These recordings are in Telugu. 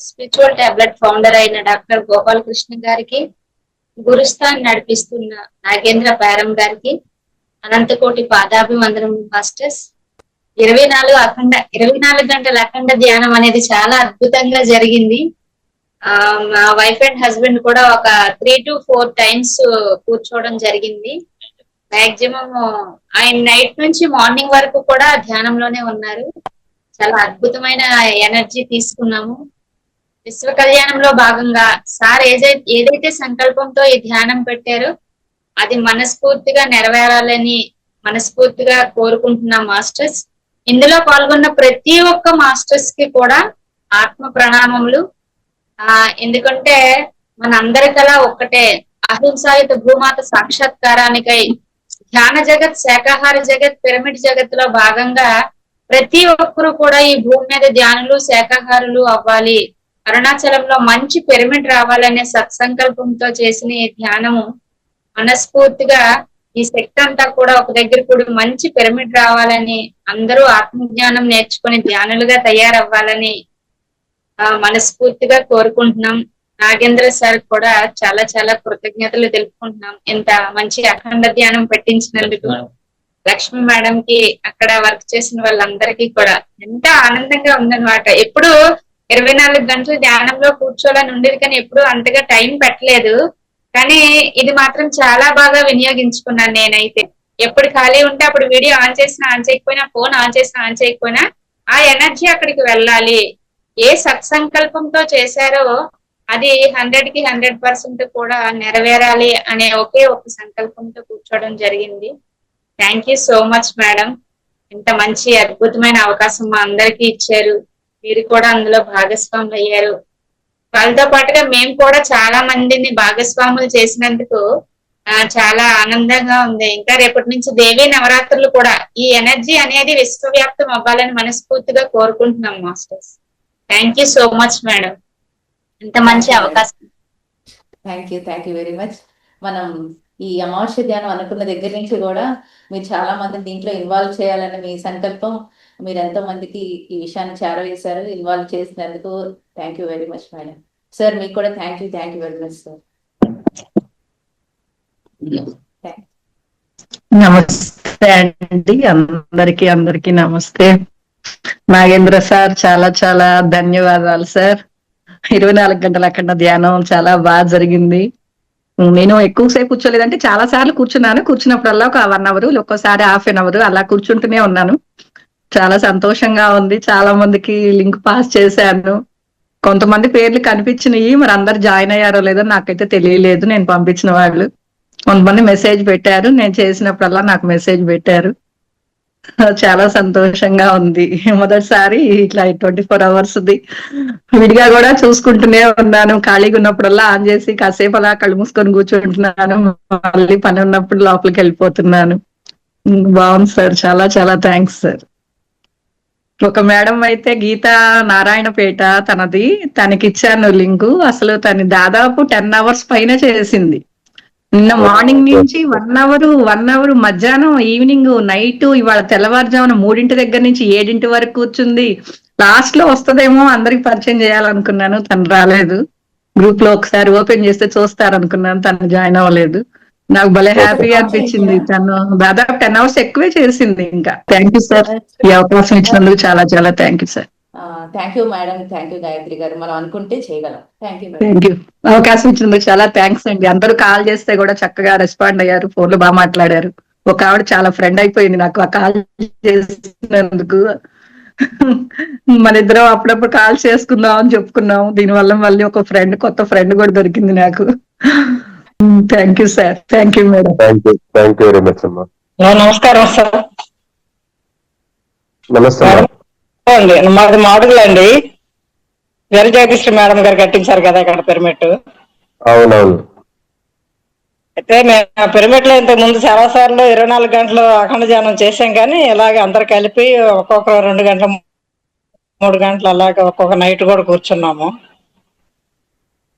స్పిరిచువల్ టాబ్లెట్ ఫౌండర్ అయిన డాక్టర్ గోపాలకృష్ణ గారికి, గురుస్థాన్ నడిపిస్తున్న నాగేంద్ర పారం గారికి అనంతకోటి పాదాభివందనం మాస్టర్స్. 24 గంటల అఖండ ధ్యానం అనేది చాలా అద్భుతంగా జరిగింది. మా వైఫ్ అండ్ హస్బెండ్ కూడా ఒక 3 to 4 టైమ్స్ కూర్చోవడం జరిగింది. మాక్సిమం ఆయన నైట్ నుంచి మార్నింగ్ వరకు కూడా ధ్యానంలోనే ఉన్నారు. చాలా అద్భుతమైన ఎనర్జీ తీసుకున్నాము. విశ్వ కళ్యాణంలో భాగంగా సార్ ఏదైతే సంకల్పంతో ఈ ధ్యానం పెట్టారో అది మనస్ఫూర్తిగా నెరవేరాలని మనస్ఫూర్తిగా కోరుకుంటున్నాం మాస్టర్స్. ఇందులో పాల్గొన్న ప్రతి ఒక్క మాస్టర్స్ కి కూడా ఆత్మ ప్రణామములు. ఎందుకంటే మన అందరికలా ఒక్కటే, అహింసాయుత భూమాత సాక్షాత్కారానికై ధ్యాన జగత్, శాకాహార జగత్, పిరమిడ్ జగత్ లో భాగంగా ప్రతి ఒక్కరు కూడా ఈ భూమి మీద ధ్యానులు, శాకాహారులు అవ్వాలి, అరుణాచలంలో మంచి పిరమిడ్ రావాలనే సత్సంకల్పంతో చేసిన ఈ ధ్యానము మనస్ఫూర్తిగా ఈ శక్తి అంతా కూడా ఒక దగ్గర కూడా మంచి పిరమిడ్ రావాలని, అందరూ ఆత్మజ్ఞానం నేర్చుకుని ధ్యానులుగా తయారవ్వాలని మనస్ఫూర్తిగా కోరుకుంటున్నాం. నాగేంద్ర సార్ కూడా చాలా చాలా కృతజ్ఞతలు తెలుపుకుంటున్నాం ఇంత మంచి అఖండ ధ్యానం పెట్టించినందుకు. లక్ష్మి మేడం కి, అక్కడ వర్క్ చేసిన వాళ్ళందరికీ కూడా ఎంత ఆనందంగా ఉందన్నమాట. ఎప్పుడు 24 గంటలు ధ్యానంలో కూర్చోవాలని ఉండేది, కానీ ఎప్పుడు అంతగా టైం పెట్టలేదు. కానీ ఇది మాత్రం చాలా బాగా వినియోగించుకున్నాను నేనైతే. ఎప్పుడు ఖాళీ ఉంటే అప్పుడు వీడియో ఆన్ చేసినా ఆన్ చేయకపోయినా, ఫోన్ ఆన్ చేసినా ఆన్ చేయకపోయినా ఆ ఎనర్జీ అక్కడికి వెళ్ళాలి. ఏ సత్సంకల్పంతో చేశారో అది 100% కూడా నెరవేరాలి అనే ఒకే ఒక సంకల్పంతో కూర్చోవడం జరిగింది. Thank you so much madam. ఇంత మంచి అద్భుతమైన అవకాశం మా అందరికీ ఇచ్చారు. మీరు కూడా అందులో భాగస్వాములు అయ్యారు. వాళ్ళతో పాటుగా మేము కూడా చాలా మందిని భాగస్వాములు చేసినందుకు చాలా ఆనందంగా ఉంది. ఇంకా రేపటి నుంచి దేవీ నవరాత్రులు కూడా ఈ ఎనర్జీ అనేది విశ్వవ్యాప్తం అవ్వాలని మనస్ఫూర్తిగా కోరుకుంటున్నాం masters. Thank you so much madam, ఇంత మంచి అవకాశం. Thank you very much. మనం ఈ అమావాస్య ధ్యానం అనుకున్న దగ్గర నుంచి కూడా మీరు చాలా మంది దీంట్లో ఇన్వాల్వ్ చేయాలని మీ సంకల్పం, మీరు ఎంతో మందికి ఈ విషయాన్ని చేరవేశారు. ఇన్వాల్వ్ చేసినందుకు thank you very much madam. Sir మీకు కూడా thank you very much sir. నమస్తే అండి, అందరికి నమస్తే. నాగేంద్ర సార్ చాలా చాలా ధన్యవాదాలు సార్. 24 గంటల అఖండ ధ్యానం చాలా బాగా జరిగింది. నేను ఎక్కువసేపు కూర్చోలేదంటే చాలా సార్లు కూర్చున్నప్పుడల్లా ఒక 1 hour, ఒక్కోసారి ½ an hour అలా కూర్చుంటూనే ఉన్నాను. చాలా సంతోషంగా ఉంది. చాలా మందికి లింక్ పాస్ చేశాను. కొంతమంది పేర్లు కనిపించినాయి, మరి అందరు జాయిన్ అయ్యారో లేదో నాకైతే తెలియలేదు. నేను పంపించిన వాళ్ళు కొంతమంది మెసేజ్ పెట్టారు, నేను చేసినప్పుడల్లా నాకు మెసేజ్ పెట్టారు. చాలా సంతోషంగా ఉంది. మొదటిసారి ఇట్లా 24 hours విడిగా కూడా చూసుకుంటూనే ఉన్నాను. ఖాళీగా ఉన్నప్పుడల్లా ఆన్ చేసి కాసేపు అలా కళ్ళు మూసుకొని కూర్చుంటున్నాను. మళ్ళీ పని ఉన్నప్పుడు లోపలికి వెళ్ళిపోతున్నాను. బాగుంది సార్, చాలా చాలా థ్యాంక్స్ సార్. ఒక మేడం అయితే గీతా నారాయణపేట, తనకి ఇచ్చాను లింకు. అసలు తను దాదాపు 10 hours పైన చేసింది. నిన్న మార్నింగ్ నుంచి 1 hour మధ్యాహ్నం, ఈవినింగ్, నైట్, ఇవాళ తెల్లవారుజామున 3 దగ్గర నుంచి 7 వరకు కూర్చుంది. లాస్ట్ లో వస్తుందేమో అందరికి పరిచయం చేయాలనుకున్నాను, తను రాలేదు. గ్రూప్ లో ఒకసారి ఓపెన్ చేస్తే చూస్తారనుకున్నాను, తను జాయిన్ అవ్వలేదు. నాకు భలే హ్యాపీగా అనిపించింది. తను దాదాపు 10 hours ఎక్కువే చేసింది. ఇంకా థ్యాంక్ యూ సార్, ఈ అవకాశం ఇచ్చినందుకు చాలా చాలా thank you sir. Thank you madam, thank you Gayatri గారు. మనం అనుకుంటే చేయగలం. Thank you. అవకాశం ఇచ్చినందుకు చాలా థ్యాంక్స్ అండి. అందరూ కాల్ చేస్తే కూడా చక్కగా రెస్పాండ్ అయ్యారు, ఫోన్లు బాగా మాట్లాడారు. ఒక ఆవిడ చాలా ఫ్రెండ్ అయిపోయింది నాకు ఆ కాల్ చేసినందుకు. మన ఇద్దరం అప్పుడప్పుడు కాల్ చేసుకుందాం అని చెప్పుకున్నాం. దీనివల్ల మళ్ళీ ఒక కొత్త ఫ్రెండ్ కూడా దొరికింది నాకు. Thank you sir. Thank you madam. Thank you very much అమ్మా. నమస్కారం సార్. నమస్తే అండి, మాది మాడుగులు అండి. వెరీ జగదీశ్వరి మేడం గారు కట్టించారు కదా ఇక్కడ పిరమిడ్. అవునవును. అయితే మేము పిరమిడ్ లో ఇంతకు ముందు చాలా సార్లు 24 గంటలు అఖండ ధ్యానం చేసాం, కానీ ఇలాగే అందరు కలిపి ఒక్కొక్క 2 గంటలు 3 గంటలు అలాగే ఒక్కొక్క నైట్ కూడా కూర్చున్నాము.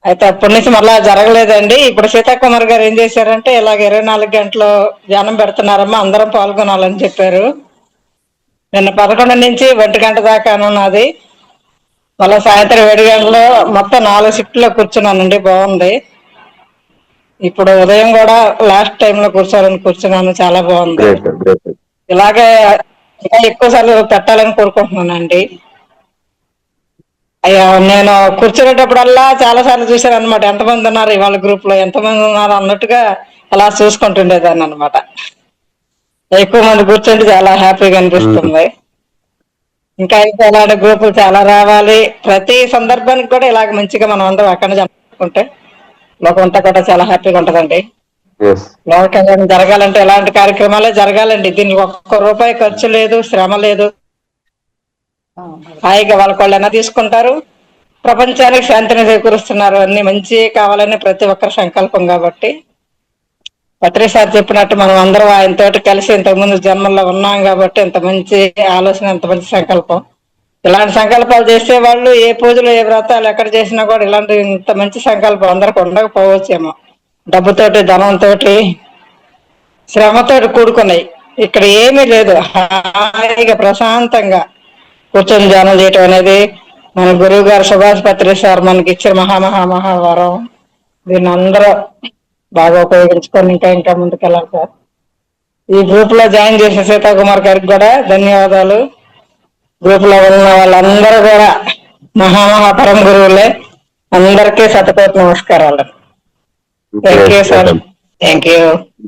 అయితే అప్పటి నుంచి మళ్ళా జరగలేదండి. ఇప్పుడు సీతాకుమార్ గారు ఏం చేశారంటే ఇలాగ 24 గంటలు ధ్యానం పెడుతున్నారమ్మా, అందరం పాల్గొనాలని చెప్పారు. నిన్న 11 నుంచి 1 గంట దాకా ఉన్నది. మళ్ళీ సాయంత్రం 7 గంటలు మొత్తం 4 షిఫ్ట్లో కూర్చున్నానండి, బాగుంది. ఇప్పుడు ఉదయం కూడా లాస్ట్ టైంలో కూర్చున్నాను, చాలా బాగుంది. Great great. ఇలాగే ఇంకా ఎక్కువ సార్లు పెట్టాలని కోరుకుంటున్నానండి. అయ్యా, నేను కూర్చునేటప్పుడల్లా చాలా సార్లు చూశాను అనమాట, ఎంతమంది ఉన్నారు ఇవాళ గ్రూప్ లో, ఎంతమంది ఉన్నారు అన్నట్టుగా అలా చూసుకుంటుండేదాన్ని అనమాట. ఎక్కువ మంది కూర్చుంటే చాలా హ్యాపీగా అనిపిస్తుంది. ఇంకా ఇలాంటి గ్రూపులు చాలా రావాలి. ప్రతి సందర్భానికి కూడా ఇలాగ మంచిగా మనం అందరం అక్కడ జరుపుకుంటే లోకంతా కూడా చాలా హ్యాపీగా ఉంటదండి. ఎస్. లోక కళ్యాణం జరగాలంటే ఇలాంటి కార్యక్రమాలే జరగాలండి. దీనికి ఒక్క రూపాయి ఖర్చు లేదు, శ్రమ లేదు. హాయిగా వాళ్ళ తీసుకుంటారు, ప్రపంచానికి శాంతిని చేకూరుస్తున్నారు. అన్ని మంచి కావాలని ప్రతి ఒక్కరి సంకల్పం. కాబట్టి పత్రి సార్ చెప్పినట్టు మనం అందరం ఆయనతోటి కలిసి ఇంతకుముందు జన్మల్లో ఉన్నాం కాబట్టి ఇంత మంచి ఆలోచన, ఇంత మంచి సంకల్పం. ఇలాంటి సంకల్పాలు చేసే వాళ్ళు ఏ పూజలు ఏ వ్రతాలు ఎక్కడ చేసినా కూడా ఇలాంటి ఇంత మంచి సంకల్పం అందరికి ఉండకపోవచ్చేమో. డబ్బుతోటి, ధనంతో, శ్రమతోటి కూడుకున్నాయి. ఇక్కడ ఏమీ లేదు, హాయిగా ప్రశాంతంగా కూర్చొని ధ్యానం చేయటం అనేది మన గురువు గారు సుభాష్ పత్రి సార్ మనకి ఇచ్చిన మహావరం. దీన్ని అందరూ బాగా ఉపయోగించుకొని ఇంకా ఇంకా ముందుకెళ్ళాలి సార్. ఈ గ్రూప్ లో జాయిన్ చేసిన సీతాకుమార్ గారికి కూడా ధన్యవాదాలు. గ్రూప్ లో ఉన్న వాళ్ళందరూ కూడా పరమ గురువులే. అందరికీ శతకోటి నమస్కారాలు. Thank you sir. Thank you.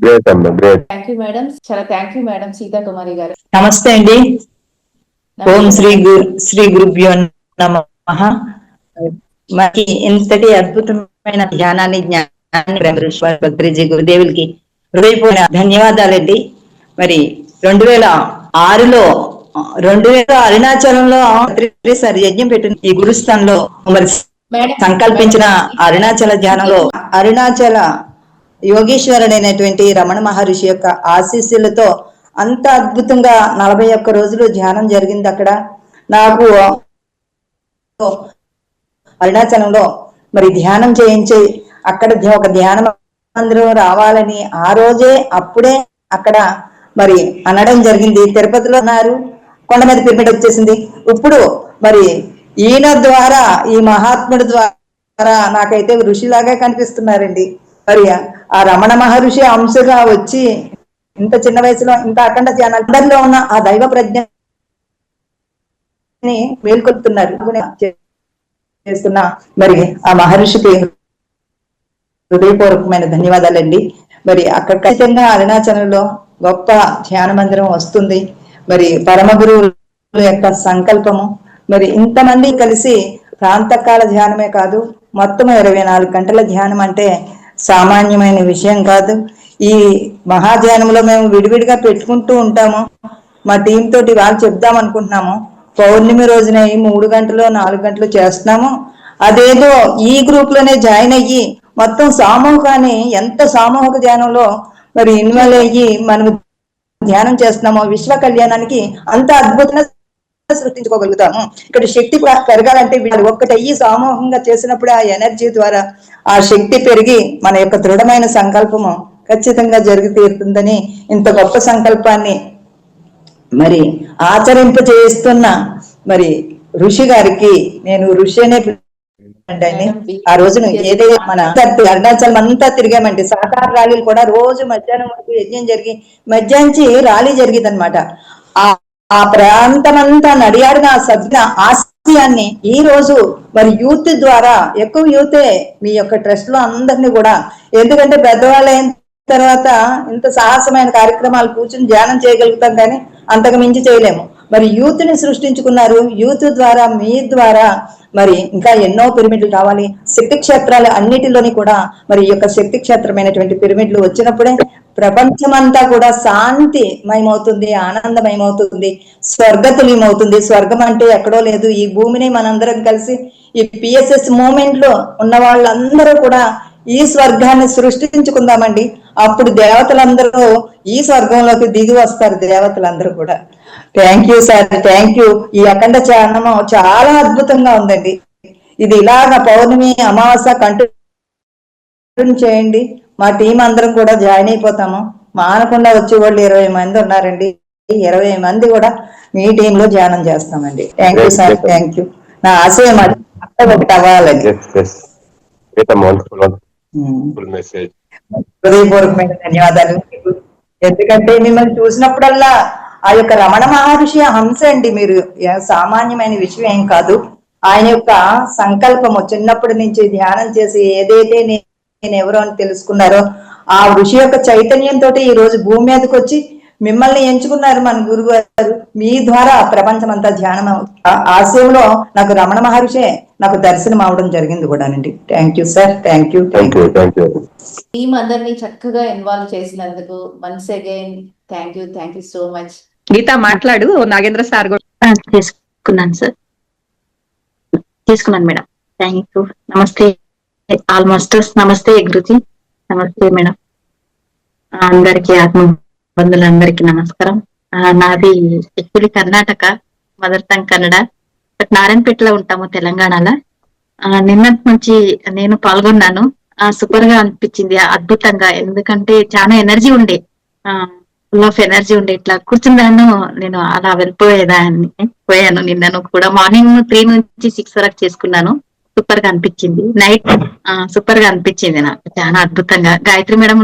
Great అమ్మా, గ్రేట్. థ్యాంక్ యూ మేడం, చాలా థ్యాంక్ యూ మేడం సీతా కుమారి గారు. నమస్తే అండి. ఓం శ్రీ గురుభ్యో నమః. మరి ఇంతటి అద్భుతమైన ధ్యానాన్ని భద్రిజీ గురుదేవులకి హృదయపూర్ణ ధన్యవాదాలండి. మరి 2006లో అరుణాచలంలో సార్ యజ్ఞం పెట్టిన ఈ గురుస్థానంలో మరి సంకల్పించిన అరుణాచల ధ్యానంలో అరుణాచల యోగేశ్వరుడైనటువంటి రమణ మహర్షి యొక్క ఆశీస్సులతో అంత అద్భుతంగా 41 రోజులు ధ్యానం జరిగింది అక్కడ. నాకు అరుణాచలంలో మరి ధ్యానం చేయించి అక్కడ ఒక ధ్యాన మందిరం రావాలని ఆ రోజే అప్పుడే అక్కడ మరి అనడం జరిగింది. తిరుపతిలో ఉన్నారు, కొండ మీద పిరమిడ్ వచ్చేసింది. ఇప్పుడు మరి ఈయన ద్వారా, ఈ మహాత్ముడి ద్వారా నాకైతే ఋషిలాగా కనిపిస్తున్నారండి. మరి ఆ రమణ మహర్షి అంశగా వచ్చి ఇంత చిన్న వయసులో ఇంత అఖండ ధ్యానంలో ఉన్న ఆ దైవ ప్రజ్ఞని మేల్కొల్పుతున్నారు చేస్తున్న మరి ఆ మహర్షికి హృదయపూర్వకమైన ధన్యవాదాలండి. మరి అక్కడ ఖచ్చితంగా అరుణాచలంలో గొప్ప ధ్యాన మందిరం వస్తుంది. మరి పరమ గురువుల యొక్క సంకల్పము. మరి ఇంతమంది కలిసి ప్రాంతకాల ధ్యానమే కాదు, మొత్తం 24 గంటల ధ్యానం అంటే సామాన్యమైన విషయం కాదు. ఈ మహాధ్యానంలో మేము విడివిడిగా పెట్టుకుంటూ ఉంటాము. మా టీం తోటి వాళ్ళు చెప్దాం అనుకుంటున్నాము. పౌర్ణమి రోజున 3 గంటలు 4 గంటలు చేస్తున్నాము. అదేదో ఈ గ్రూప్ లోనే జాయిన్ అయ్యి మొత్తం సామూహికాన్ని, ఎంత సామూహిక ధ్యానంలో మరి ఇన్వాల్వ్ అయ్యి మనం ధ్యానం చేస్తున్నామో విశ్వ కళ్యాణానికి అంత అద్భుతంగా సృష్టించుకోగలుగుతాము. ఇక్కడ శక్తి పెరగాలంటే వీళ్ళు ఒక్కటయ్యి సామూహికంగా చేసినప్పుడు ఆ ఎనర్జీ ద్వారా ఆ శక్తి పెరిగి మన యొక్క దృఢమైన సంకల్పము ఖచ్చితంగా జరిగి తీరుతుందని ఇంత గొప్ప సంకల్పాన్ని మరి ఆచరింప చేస్తున్న మరి ఋషి గారికి నేను ఋషి అనే ఆ రోజున ఏదైతే మన అరుణాచలం అంతా తిరిగామంటే సహకార ర్యాలీలు కూడా రోజు మధ్యాహ్నం వరకు యజ్ఞం జరిగి మధ్యాహ్నం ర్యాలీ జరిగింది అనమాట. ఆ ప్రాంతం అంతా నడియాడిన ఆ సభ్య ఆశయాన్ని ఈ రోజు మరి యూత్ ద్వారా, ఎక్కువ యూతే మీ యొక్క ట్రస్ట్ లో అందరినీ కూడా, ఎందుకంటే పెద్దవాళ్ళు అయిన తర్వాత ఇంత సాహసమైన కార్యక్రమాలు కూర్చుని ధ్యానం చేయగలుగుతాం కానీ అంతకు మించి చేయలేము. మరి యూత్ ని సృష్టించుకున్నారు. యూత్ ద్వారా, మీ ద్వారా మరి ఇంకా ఎన్నో పిరమిడ్లు కావాలి. శక్తి క్షేత్రాలు అన్నిటిలోని కూడా మరి ఈ యొక్క శక్తి క్షేత్రమైనటువంటి పిరమిడ్లు వచ్చినప్పుడే ప్రపంచమంతా కూడా శాంతిమయమవుతుంది, ఆనందమయమవుతుంది, స్వర్గతుల్యమవుతుంది. స్వర్గం అంటే ఎక్కడో లేదు, ఈ భూమిని మనందరం కలిసి ఈ పిఎస్ఎస్ మూమెంట్ లో ఉన్న వాళ్ళందరూ కూడా ఈ స్వర్గాన్ని సృష్టించుకుందామండి. అప్పుడు దేవతలందరూ ఈ స్వర్గంలోకి దిగి వస్తారు, దేవతలందరూ కూడా. Thank you sir, thank you. ఈ అఖండ ధ్యానము చాలా అద్భుతంగా ఉందండి. ఇది ఇలాగా పౌర్ణమి, అమావాస్య కంటిన్యూ చేయండి. మా టీం అందరం కూడా జాయిన్ అయిపోతాము. మానకుండా వచ్చే వాళ్ళు 20 మంది ఉన్నారండి. 20 మంది కూడా మీ టీంలో ధ్యానం చేస్తామండి. Thank you sir, thank you. నా ఆశయం అది అక్కడ ఒకటి అవ్వాలని. Yes, yes. Great, wonderful, wonderful message. హృదయపూర్వకమైన ధన్యవాదాలు మీకు. ఎందుకంటే మిమ్మల్ని చూసినప్పుడల్లా ఆ యొక్క రమణ మహర్షి హంస అండి మీరు, సామాన్యమైన విషయం ఏం కాదు. ఆయన యొక్క సంకల్పము చిన్నప్పటి నుంచి ధ్యానం చేసి ఏదైతే నేను ఎవరో అని తెలుసుకున్నారో ఆ ఋషి యొక్క చైతన్యంతో ఈ రోజు భూమి మీదకి వచ్చి మిమ్మల్ని ఎంచుకున్నారు మన గురువు గారు. మీ ద్వారా ప్రపంచం అంతా ధ్యానం ఆశయంలో నాకు రమణ మహర్షే నాకు దర్శనం అవడం జరిగింది కూడానండి. Thank you sir, thank you. Thank you, thank you. Team అందరినీ చక్కగా ఇన్వాల్వ్ చేసినందుకు once again thank you so much. Geeta మాట్లాడు, నాగేంద్ర సార్ కూడా. తీసుకున్నాను సార్, తీసుకున్నాను మేడం. Thank you. నమస్తే ఆల్ మాస్టర్స్, నమస్తే గురుజీ, నమస్తే మేడం. అందరికి ఆత్మ బంధువులందరికీ నమస్కారం. నాది actually Karnataka, mother tongue Kannada, but నారాయణపేటలో ఉంటాము తెలంగాణలో. నిన్నటి నుంచి నేను పాల్గొన్నాను. సూపర్ గా అనిపించింది, అద్భుతంగా. ఎందుకంటే చాలా ఎనర్జీ ఉండే, ఫుల్ ఆఫ్ ఎనర్జీ ఉండే. ఇట్లా కూర్చున్నాను, నేను అలా పోయాను. నిన్నను కూడా మార్నింగ్ 3 నుంచి 6 వరకు చేసుకున్నాను. సూపర్ గా అనిపించింది. నైట్ సూపర్ గా అనిపించింది నాకు, చాలా అద్భుతంగా. గాయత్రి మేడం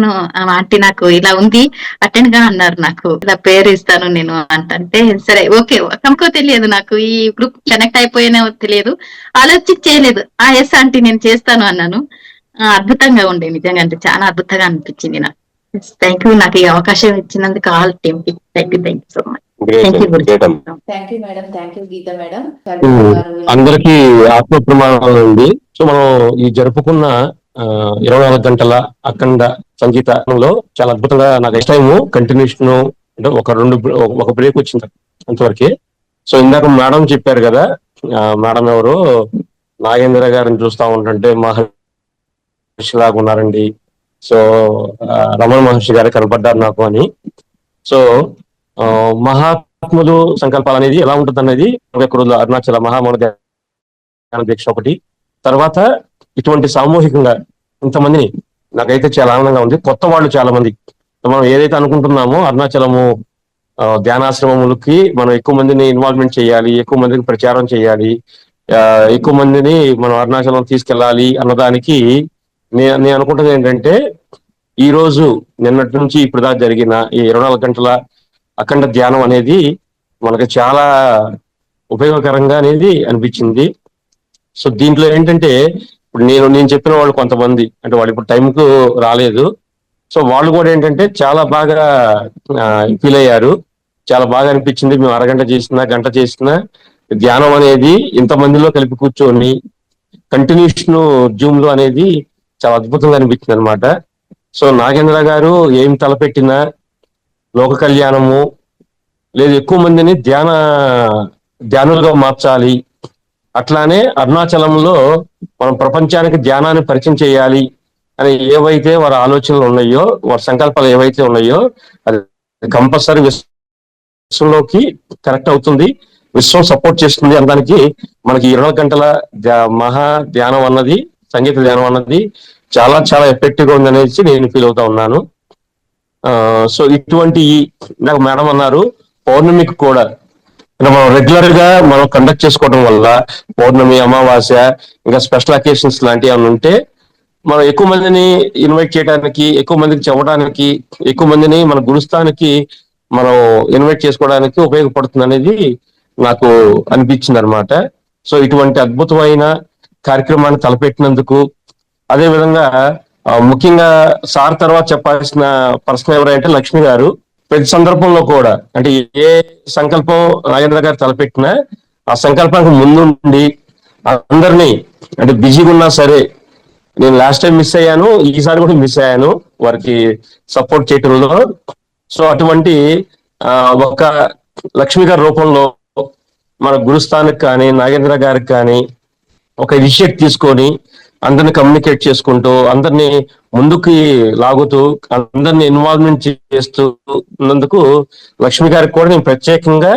ఆంటీ నాకు ఇలా ఉంది అటెండ్ గా అన్నారు, నాకు ఇలా పేరు ఇస్తాను నేను అంటే సరే ఓకే. కనుకో తెలియదు నాకు, ఈ గ్రూప్ కనెక్ట్ అయిపోయినా తెలియదు, చేయలేదు. ఎస్ ఆంటీ నేను చేస్తాను అన్నాను. అద్భుతంగా ఉండే, నిజంగా అంటే చాలా అద్భుతంగా అనిపించింది నాకు. థ్యాంక్ యూ, నాకు ఈ అవకాశం ఇచ్చినందుకు ఆల్ టీమ్ కి thank you so much. Thank you madam, thank you Geeta madam. అందరికీ ఆత్మ ప్రమాణాలు ఉంది. సో మనం ఈ జరుపుకున్న 24 గంటల అఖండ సంగీతంలో చాలా అద్భుతంగా నాకు నెక్స్ట్ టైం కంటిన్యూషన్ అంటే ఒక బ్రేక్ వచ్చింది అంతవరకే. సో ఇందాక మేడం చెప్పారు కదా, మేడం ఎవరు నాగేంద్ర గారిని చూస్తా ఉంటుంటే మహర్షిలాగా ఉన్నారండి. సో రమణ మహర్షి గారు కనపడ్డారు నాకు అని. సో మహాత్ములు సంకల్పాలు అనేది ఎలా ఉంటుంది అనేది రోజులు అరుణాచల మహామౌన ధ్యాన దీక్ష ఒకటి, తర్వాత ఇటువంటి సామూహికంగా ఇంతమందిని నాకైతే చాలా ఆనందంగా ఉంది. కొత్త వాళ్ళు చాలా మంది, మనం ఏదైతే అనుకుంటున్నామో అరుణాచలము ధ్యానాశ్రమములకి మనం ఎక్కువ మందిని ఇన్వాల్వ్మెంట్ చేయాలి, ఎక్కువ మందికి ప్రచారం చేయాలి, ఎక్కువ మందిని మనం అరుణాచలం తీసుకెళ్ళాలి అన్నదానికి నేను అనుకుంటున్నది ఏంటంటే, ఈ రోజు నిన్నటి నుంచి ఇప్పుడు దాకా జరిగిన ఈ 24 గంటల అఖండ ధ్యానం అనేది మనకు చాలా ఉపయోగకరంగా అనేది అనిపించింది. సో దీంట్లో ఏంటంటే, ఇప్పుడు నేను చెప్పిన వాళ్ళు కొంతమంది అంటే వాళ్ళు ఇప్పుడు టైంకు రాలేదు. సో వాళ్ళు కూడా ఏంటంటే చాలా బాగా ఫీల్ అయ్యారు, చాలా బాగా అనిపించింది. మేము అరగంట చేసినా గంట చేసినా ధ్యానం అనేది ఇంతమందిలో కలిపి కూర్చొని కంటిన్యూషన్ జూమ్ లో అనేది చాలా అద్భుతంగా అనిపించింది అనమాట. సో నాగేంద్ర గారు ఏం తలపెట్టినా లోక కళ్యాణము లేదు, ఎక్కువ మందిని ధ్యానులుగా మార్చాలి, అట్లానే అరుణాచలంలో మనం ప్రపంచానికి ధ్యానాన్ని పరిచయం చేయాలి అని ఏవైతే వారి ఆలోచనలు ఉన్నాయో, వారి సంకల్పాలు ఏవైతే ఉన్నాయో అది కంపల్సరీ విశ్వంలోకి కనెక్ట్ అవుతుంది, విశ్వం సపోర్ట్ చేస్తుంది అనడానికి మనకి 24 గంటల మహా ధ్యానం అన్నది, సంగీత ధ్యానం అన్నది చాలా చాలా ఎఫెక్టివ్ గా ఉందనేసి నేను ఫీల్ అవుతా ఉన్నాను. సో ఇటువంటి నాకు మేడం అన్నారు పౌర్ణమికి కూడా మనం రెగ్యులర్ గా మనం కండక్ట్ చేసుకోవడం వల్ల పౌర్ణమి, అమావాస్య, ఇంకా స్పెషల్ అకేషన్స్ లాంటివి ఏమైనా ఉంటే మనం ఎక్కువ మందిని ఇన్వైట్ చేయడానికి, ఎక్కువ మందికి చెప్పడానికి, ఎక్కువ మందిని మన గురుస్థానికి మనం ఇన్వైట్ చేసుకోవడానికి ఉపయోగపడుతుంది అనేది నాకు అనిపించింది అనమాట. సో ఇటువంటి అద్భుతమైన కార్యక్రమాన్ని తలపెట్టినందుకు, అదే విధంగా ముఖ్యంగా సార్ తర్వాత చెప్పాల్సిన పర్సన్ ఎవరంటే లక్ష్మి గారు. ప్రతి సందర్భంలో కూడా అంటే ఏ సంకల్పం నాగేంద్ర గారు తలపెట్టినా ఆ సంకల్పానికి ముందుండి అందరినీ, అంటే బిజీగా ఉన్నా సరే, నేను లాస్ట్ టైం మిస్ అయ్యాను, ఈసారి కూడా మిస్ అయ్యాను వారికి సపోర్ట్ చేయటంలో. సో అటువంటి ఒక లక్ష్మి గారి రూపంలో మన గురుస్థానికి కానీ నాగేంద్ర గారికి కానీ ఒక ఇనిషియేట్ తీసుకొని అందరిని కమ్యూనికేట్ చేసుకుంటూ, అందరినీ ముందుకి లాగుతూ, అందరినీ ఇన్వాల్వ్మెంట్ చేస్తూ ఉన్నందుకు లక్ష్మి గారికి కూడా నేను ప్రత్యేకంగా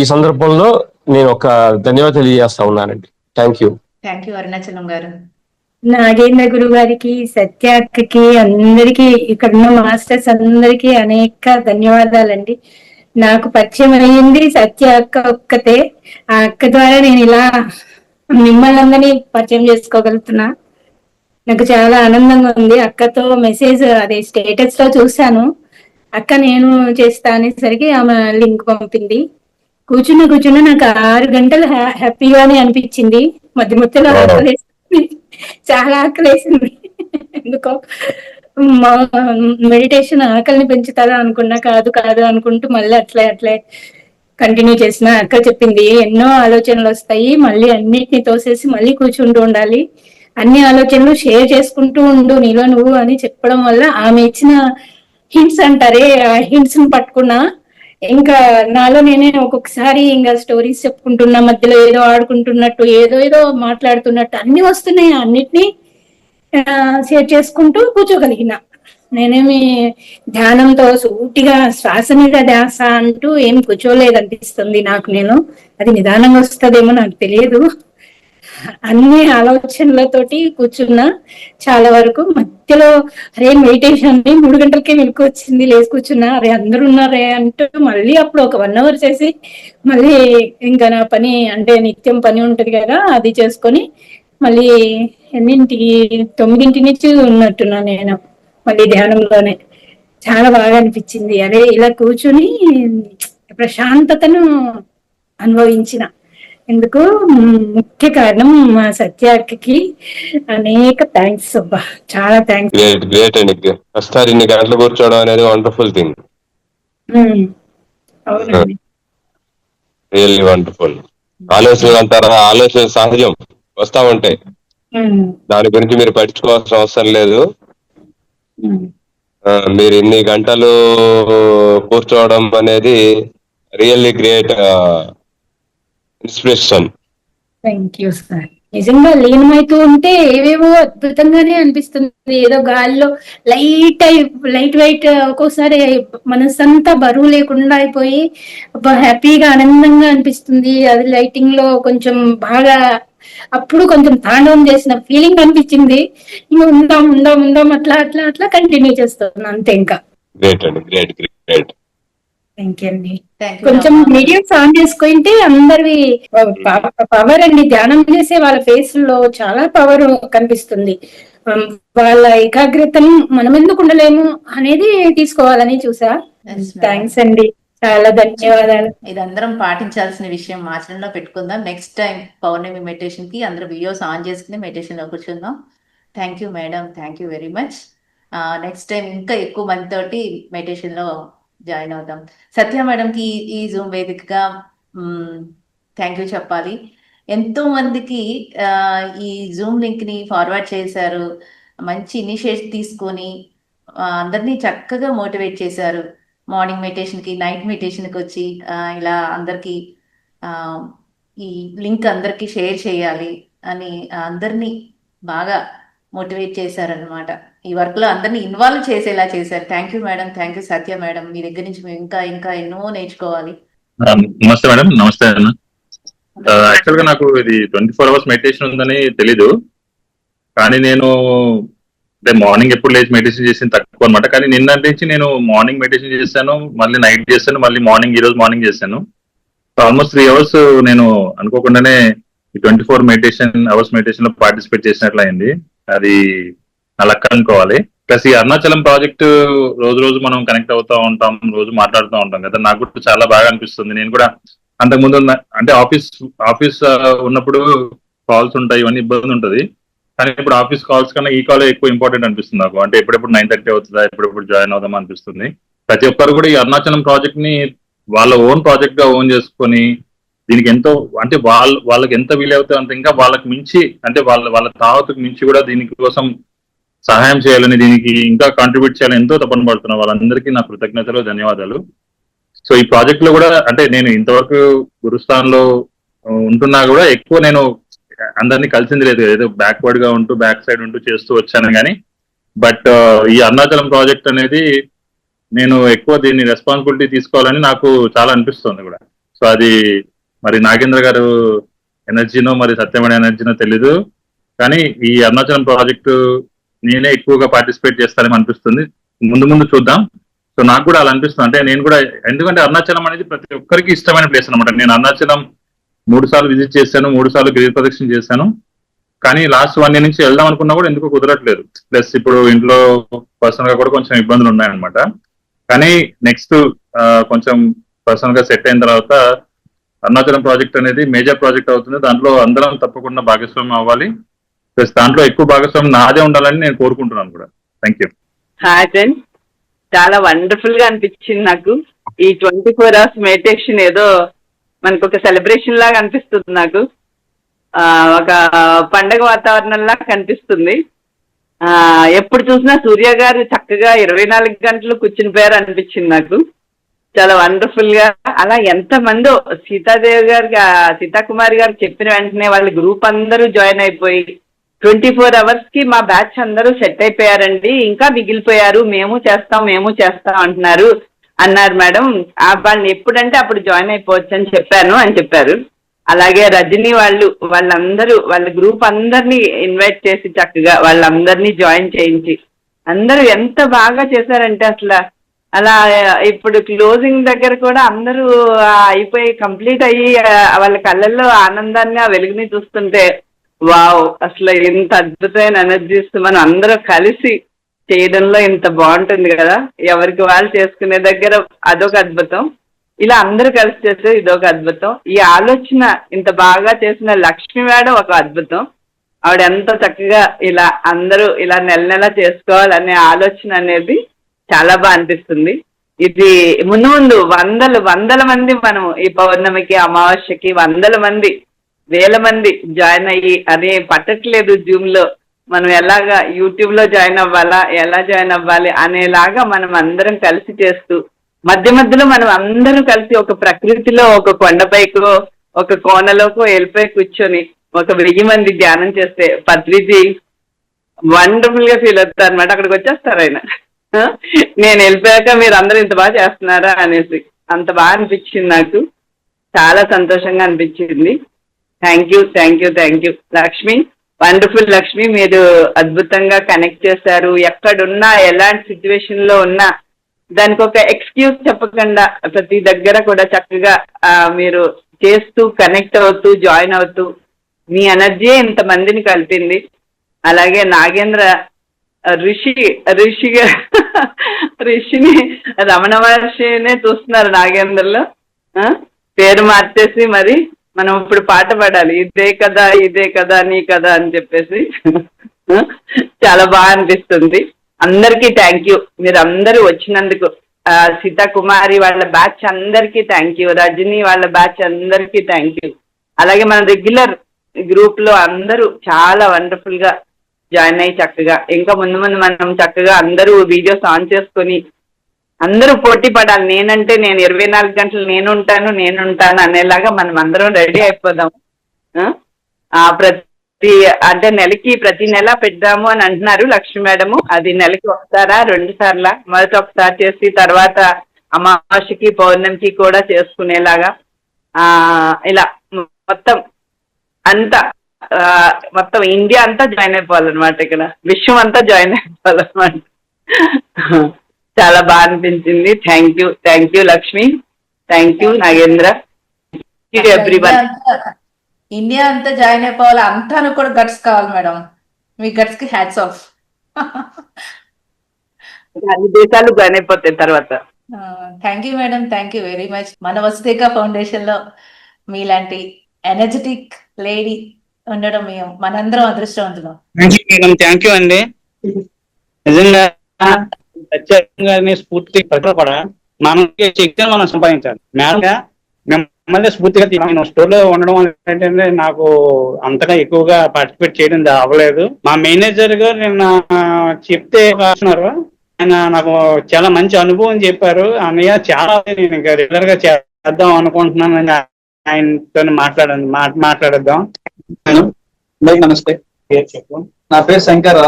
ఈ సందర్భంలో నేను ఒక ధన్యవాదాలు తెలియజేస్తా ఉన్నానండి. థ్యాంక్ యూ అరుణాచలం గారు. నాగేంద్ర గురువు గారికి, సత్యాక్కకి, అందరికి, ఇక్కడ ఉన్న మాస్టర్స్ అందరికి అనేక ధన్యవాదాలండి. నాకు పరిచయం అయ్యింది సత్య అక్క ఒక్కతే. ఆ అక్క ద్వారా నేను ఇలా మిమ్మల్ని అందరినీ పరిచయం చేసుకోగలుగుతున్నా. నాకు చాలా ఆనందంగా ఉంది. అక్కతో మెసేజ్ అదే స్టేటస్ లో చూశాను. అక్క నేను చేస్తా అనేసరికి ఆమె లింక్ పంపింది. కూర్చున్న నాకు 6 గంటలు హ్యాపీగానే అనిపించింది. మధ్య మధ్యలో ఆకలేసింది, చాలా ఆకలేసింది. ఎందుకో మెడిటేషన్ ఆకలిని పెంచుతారా అనుకున్నా, కాదు అనుకుంటూ మళ్ళీ అట్లే కంటిన్యూ చేసిన. అక్క చెప్పింది ఎన్నో ఆలోచనలు వస్తాయి, మళ్ళీ అన్నిటిని తోసేసి మళ్ళీ కూర్చుంటూ ఉండాలి, అన్ని ఆలోచనలు షేర్ చేసుకుంటూ ఉండు నీలో నువ్వు అని చెప్పడం వల్ల ఆమె ఇచ్చిన హింట్స్ అంటారే, ఆ హింట్స్ ని పట్టుకున్నా. ఇంకా నాలో నేనే ఒక్కొక్కసారి ఇంకా స్టోరీస్ చెప్పుకుంటున్నా, మధ్యలో ఏదో ఆడుకుంటున్నట్టు, ఏదో మాట్లాడుతున్నట్టు అన్ని వస్తున్నాయి. అన్నిటినీ షేర్ చేసుకుంటూ కూర్చోగలిగిన. నేనేమి ధ్యానంతో సూటిగా శ్వాస మీద ధ్యాస అంటూ ఏం కూర్చోలేదనిపిస్తుంది నాకు. నేను అది నిదానంగా వస్తుందేమో నాకు తెలియదు. అన్ని ఆలోచనలతోటి కూర్చున్నా చాలా వరకు. మధ్యలో అరే మెడిటేషన్ 3 గంటలకే మెలకు వచ్చింది, లేచి కూర్చున్నా. అరే అందరు ఉన్నారే అంటూ మళ్ళీ అప్పుడు ఒక 1 అవర్ చేసి మళ్ళీ ఇంకా నా పని అంటే నిత్యం పని ఉంటది కదా, అది చేసుకొని మళ్ళీ 9 నుంచి ఉన్నట్టున్నా నేను మళ్ళీ ధ్యానంలోనే. చాలా బాగా అనిపించింది. అదే ఇలా కూర్చుని ప్రశాంతతను అనుభవించిన. ఎందుకు ముఖ్య కారణం మా సత్యాకి అనేక థ్యాంక్స్ అబ్బా, చాలా థ్యాంక్స్. గ్రేట్ అండి. వస్తారు ఇన్ని గంటలు కూర్చోవడం అనేది వండర్ఫుల్ థింగ్. అవునండి, రియల్లీ వండర్ఫుల్. ఆలోచనలు అంటారా, ఆలోచన సహజం, వస్తా ఉంటాయి. దాని గురించి మీరు పట్టించుకోవాల్సిన అవసరం లేదు. మీరు ఇన్ని గంటలు కూర్చోవడం అనేది really great inspiration. Thank you sir. నిజంగా లీనమైతూ ఉంటే ఏవేవో అద్భుతంగానే అనిపిస్తుంది. ఏదో గాలిలో లైట్ వెయిట్, ఒక్కోసారి మనసంతా బరువు లేకుండా అయిపోయి హ్యాపీగా ఆనందంగా అనిపిస్తుంది. అది లైటింగ్ లో కొంచెం బాగా అప్పుడు కొంచెం తాండవం చేసిన ఫీలింగ్ అనిపించింది. ఇంకా ఉందాం అట్లా కంటిన్యూ చేస్తున్నాను అంతే. ఇంకా గ్రేట్ అండి, గ్రేట్. థ్యాంక్ యూ అండి. కొంచెం వీడియోస్ ఆన్ చేసుకుంటే అందరివి పవర్ అండి. ధ్యానం చేసే వాళ్ళ ఫేస్ లో చాలా పవర్ కనిపిస్తుంది. వాళ్ళ ఏకాగ్రతను మనం ఎందుకు ఉండలేము అనేది తీసుకోవాలని చూసా. థ్యాంక్స్ అండి, చాలా ధన్యవాదాలు. ఇది అందరం పాటించాల్సిన విషయం, ఆచరణలో పెట్టుకుందాం. నెక్స్ట్ టైం పౌర్ణమి మెడిటేషన్ కి అందరూ వీడియోస్ ఆన్ చేసుకుని మెడిటేషన్ లో కూర్చుందాం. Thank you madam, thank you very much. Next time ఇంకా ఎక్కువ మంది తోటి మెడిటేషన్ లో జాయిన్ అవుతాం. సత్య మేడంకి ఈ జూమ్ వేదికగా థ్యాంక్ యూ చెప్పాలి. ఎంతో మందికి ఈ జూమ్ లింక్ ని ఫార్వర్డ్ చేశారు, మంచి ఇనిషియేటివ్ తీసుకొని అందరినీ చక్కగా మోటివేట్ చేశారు. మార్నింగ్ మెడిటేషన్ కి, నైట్ మెడిటేషన్ కి వచ్చి ఇలా అందరికి ఈ లింక్ అందరికి షేర్ చేయాలి అని అందరినీ బాగా మోటివేట్ చేశారనమాట. ఈ వర్క్ లో అందరినీ ఇన్వాల్వ్ చేసేలా చేశారు. Thank you madam, thank you Satya madam. మీ దగ్గర నుంచి మేము ఇంకా ఎన్నో నేర్చుకోవాలి. నమస్తే మేడం. నమస్తే అన్న. యాక్చువల్ గా నాకు ఇది 24 hours మెడిటేషన్ ఉందని తెలీదు, కానీ నేను అంటే మార్నింగ్ ఎప్పుడు లేచి మెడిటేషన్ చేసింది తక్కువ అనమాట. కానీ నిన్న నుంచి నేను మార్నింగ్ మెడిటేషన్ చేశాను, మళ్ళీ నైట్ చేశాను, మళ్ళీ ఈ రోజు మార్నింగ్ చేశాను. ఆల్మోస్ట్ 3 hours నేను అనుకోకుండానే ఈ 24 hours మెడిటేషన్ లో పార్టిసిపేట్ చేసినట్లు అయింది. అది నా లక్ అనుకోవాలి. ప్లస్ ఈ అరుణాచలం ప్రాజెక్ట్ రోజు మనం కనెక్ట్ అవుతూ ఉంటాం, రోజు మాట్లాడుతూ ఉంటాం కదా, నాకు కూడా చాలా బాగా అనిపిస్తుంది. నేను కూడా అంతకుముందు అంటే ఆఫీస్ ఉన్నప్పుడు కాల్స్ ఉంటాయి, ఇవన్నీ ఇబ్బంది ఉంటుంది. కానీ ఇప్పుడు ఆఫీస్ కాల్స్ కన్నా ఈ కాల్ ఎక్కువ ఇంపార్టెంట్ అనిపిస్తుంది నాకు. అంటే ఎప్పుడెప్పుడు 9:30 అవుతుందా, ఎప్పుడెప్పుడు జాయిన్ అవుదామా అనిపిస్తుంది. ప్రతి ఒక్కరు కూడా ఈ అరుణాచలం ప్రాజెక్ట్ ని వాళ్ళ ఓన్ ప్రాజెక్ట్ గా ఓన్ చేసుకొని దీనికి ఎంతో అంటే వాళ్ళకి ఎంత వీలవుతే అంత, ఇంకా వాళ్ళకి మించి అంటే వాళ్ళ తాహతుకు మించి కూడా దీనికోసం సహాయం చేయాలని, దీనికి ఇంకా కాంట్రిబ్యూట్ చేయాలని ఎంతో తపన పడుతున్నారు. వాళ్ళందరికీ నా కృతజ్ఞతలు, ధన్యవాదాలు. సో ఈ ప్రాజెక్ట్ లో కూడా అంటే నేను ఇంతవరకు గురుస్థాన్లో ఉంటున్నా కూడా ఎక్కువ నేను అందరినీ కలిసింది లేదు. ఏదో బ్యాక్వర్డ్ గా ఉంటూ బ్యాక్ సైడ్ ఉంటూ చేస్తూ వచ్చాను కానీ, బట్ ఈ అరుణాచలం ప్రాజెక్ట్ అనేది నేను ఎక్కువ దీన్ని రెస్పాన్సిబిలిటీ తీసుకోవాలని నాకు చాలా అనిపిస్తుంది కూడా. సో అది మరి నాగేంద్ర గారు ఎనర్జీనో మరి సత్యమణి ఎనర్జీనో తెలీదు, కానీ ఈ అరుణాచలం ప్రాజెక్టు నేనే ఎక్కువగా పార్టిసిపేట్ చేస్తానని అనిపిస్తుంది. ముందు చూద్దాం. సో నాకు కూడా అలా అనిపిస్తుంది. అంటే నేను కూడా, ఎందుకంటే అరుణాచలం అనేది ప్రతి ఒక్కరికి ఇష్టమైన ప్లేస్ అనమాట. నేను అరుణాచలం 3 సార్లు విజిట్ చేశాను, 3 సార్లు గిరి ప్రదక్షిణ చేశాను. కానీ లాస్ట్ 1 year నుంచి వెళ్దాం అనుకున్నా కూడా ఎందుకు కుదరట్లేదు. ప్లస్ ఇప్పుడు ఇంట్లో పర్సనల్ గా కూడా కొంచెం ఇబ్బందులు ఉన్నాయన్నమాట. కానీ నెక్స్ట్ కొంచెం పర్సనల్ గా సెట్ అయిన తర్వాత అరుణాచలం ప్రాజెక్ట్ అనేది మేజర్ ప్రాజెక్ట్ అవుతుంది. దాంట్లో అందరం తప్పకుండా భాగస్వామ్యం అవ్వాలి. ప్లస్ దాంట్లో ఎక్కువ భాగస్వామ్యం నాదే ఉండాలని నేను కోరుకుంటున్నాను కూడా. Thank you. హాయ్ ఫ్రెండ్స్, చాలా వండర్ఫుల్ గా అనిపించింది నాకు. ఈ 24 hours మెడిటేషన్ ఏదో మనకు ఒక సెలబ్రేషన్ లాగా అనిపిస్తుంది. నాకు ఒక పండగ వాతావరణంలా కనిపిస్తుంది. ఎప్పుడు చూసినా సూర్య గారు చక్కగా 24 గంటలు కూర్చుని పోయారు అనిపించింది నాకు. చాలా వండర్ఫుల్ గా అలా ఎంతమందో సీతాదేవి గారికి సీతాకుమారి గారు చెప్పిన వెంటనే వాళ్ళ గ్రూప్ అందరూ జాయిన్ అయిపోయి 24 hours కి మా బ్యాచ్ అందరూ సెట్ అయిపోయారండి. ఇంకా మిగిలిపోయారు, మేము చేస్తాం అన్నారు మేడం. వాళ్ళని ఎప్పుడంటే అప్పుడు జాయిన్ అయిపోవచ్చు అని చెప్పారు. అలాగే రజనీ వాళ్ళందరూ వాళ్ళ గ్రూప్ అందరినీ ఇన్వైట్ చేసి చక్కగా వాళ్ళందరినీ జాయిన్ చేయించి అందరూ ఎంత బాగా చేశారంటే అసలు అలా ఇప్పుడు క్లోజింగ్ దగ్గర కూడా అందరూ అయిపోయి కంప్లీట్ అయ్యి వాళ్ళ కళ్ళల్లో ఆనందాన్ని ఆ వెలుగుని చూస్తుంటే వావ్, అసలు ఇంత అద్భుతమైన ఎనర్జీస్ మనం అందరూ కలిసి చేయడంలో ఇంత బాగుంటుంది కదా. ఎవరికి వాళ్ళు చేసుకునే దగ్గర అదొక అద్భుతం, ఇలా అందరూ కలిసి చేస్తే ఇదొక అద్భుతం. ఈ ఆలోచన ఇంత బాగా చేసిన లక్ష్మి మేడం ఒక అద్భుతం. ఆవిడ ఎంత చక్కగా ఇలా అందరూ ఇలా నెల చేసుకోవాలనే ఆలోచన అనేది చాలా బాగా అనిపిస్తుంది. ఇది ముందు వందల మంది మనం ఈ పౌర్ణమికి అమావాస్యకి 100 మంది 1000 మంది జాయిన్ అయ్యి అదే పట్టట్లేదు జూమ్ లో మనం ఎలాగా యూట్యూబ్ లో జాయిన్ అవ్వాలా, ఎలా జాయిన్ అవ్వాలి అనేలాగా మనం అందరం కలిసి చేస్తూ మధ్యలో మనం అందరూ కలిసి ఒక ప్రకృతిలో ఒక కొండపైకో ఒక కోనలోకో వెళ్ళిపోయి కూర్చొని ఒక 1000 మంది ధ్యానం చేస్తే పత్రిజీ వండర్ఫుల్ గా ఫీల్ అవుతారు అనమాట. అక్కడికి వచ్చేస్తారు ఆయన, నేను వెళ్ళిపోయాక మీరు అందరూ ఇంత బాగా చేస్తున్నారా అనేసి. అంత బాగా అనిపించింది నాకు, చాలా సంతోషంగా అనిపించింది. Thank you Lakshmi, wonderful Lakshmi. మీరు అద్భుతంగా కనెక్ట్ చేశారు. ఎక్కడున్నా ఎలాంటి సిచ్యువేషన్ లో ఉన్నా దానికి ఒక ఎక్స్క్యూజ్ చెప్పకుండా ప్రతి దగ్గర కూడా చక్కగా మీరు చేస్తూ కనెక్ట్ అవుతూ జాయిన్ అవుతూ మీ ఎనర్జీ ఇంతమందిని కలిపింది. అలాగే నాగేంద్ర ఋషిని రమణ మహర్షినే చూస్తున్నారు నాగేంద్రలో. పేరు మార్చేసి మరి మనం ఇప్పుడు పాట పాడాలి, ఇదే కదా నీ కదా అని చెప్పేసి. చాలా బాగా అనిపిస్తుంది. అందరికీ థ్యాంక్ యూ, మీరు అందరూ వచ్చినందుకు. సీతాకుమారి వాళ్ళ బ్యాచ్ అందరికీ థ్యాంక్ యూ, రజనీ వాళ్ళ బ్యాచ్ అందరికీ థ్యాంక్ యూ. అలాగే మన రెగ్యులర్ గ్రూప్ లో అందరూ చాలా వండర్ఫుల్ గా జాయిన్ అయ్యి చక్కగా ఇంకా ముందు మనం చక్కగా అందరూ వీడియోస్ ఆన్ చేసుకొని అందరూ పోటీ పడాలి. నేనంటే నేను 24 గంటలు నేనుంటాను అనేలాగా మనం అందరం రెడీ అయిపోదాం. ప్రతి నెల పెడదాము అని అంటున్నారు లక్ష్మి మేడము. అది నెలకి 1 సారా 2 సార్లా, మొదట 1 సారి చేసి తర్వాత అమావాస్యకి పౌర్ణమికి కూడా చేసుకునేలాగా ఇలా మొత్తం ఇండియా అంతా జాయిన్ అయిపోవాలన్నమాట. ఇక్కడ విశ్వం అంతా జాయిన్ అయిపోవాలన్నమాట. చాలా బాగా అనిపించింది. Thank you Lakshmi, thank you Nagendra, everyone. India అంతా జాయిన్ అయిపోవాలి, అంతాను కూడా గట్స్ కావాలి మేడం. మీ గట్స్ కి హ్యాట్స్ ఆఫ్. అన్ని దేశాలు జాయిన్ అయిపోతాయి తర్వాత. Thank you madam, thank you very much. మన వసుదేక ఫౌండేషన్ లో మీలాంటి ఎనర్జెటిక్ లేడీ ఉండడం మనందరం అదృష్టవంతులం. థ్యాంక్ యూ అండి. నిజంగా ప్రత్యేకంగా స్ఫూర్తి కూడా మనం సంపాదించాలి. మిమ్మల్ని స్ఫూర్తిగా స్టోర్ లో ఉండడం ఏంటంటే నాకు అంతగా ఎక్కువగా పార్టిసిపేట్ చేయడం అవ్వలేదు. మా మేనేజర్ గారు నిన్న చెప్తే ఆయన నాకు చాలా మంచి అనుభవం చెప్పారు. అన్నయ్య చాలా నేను ఇంకా రెగ్యులర్ గా చేద్దాం అనుకుంటున్నాను, ఆయనతో మాట్లాడేద్దాం. నమస్తే, నా పేరు శంకర్.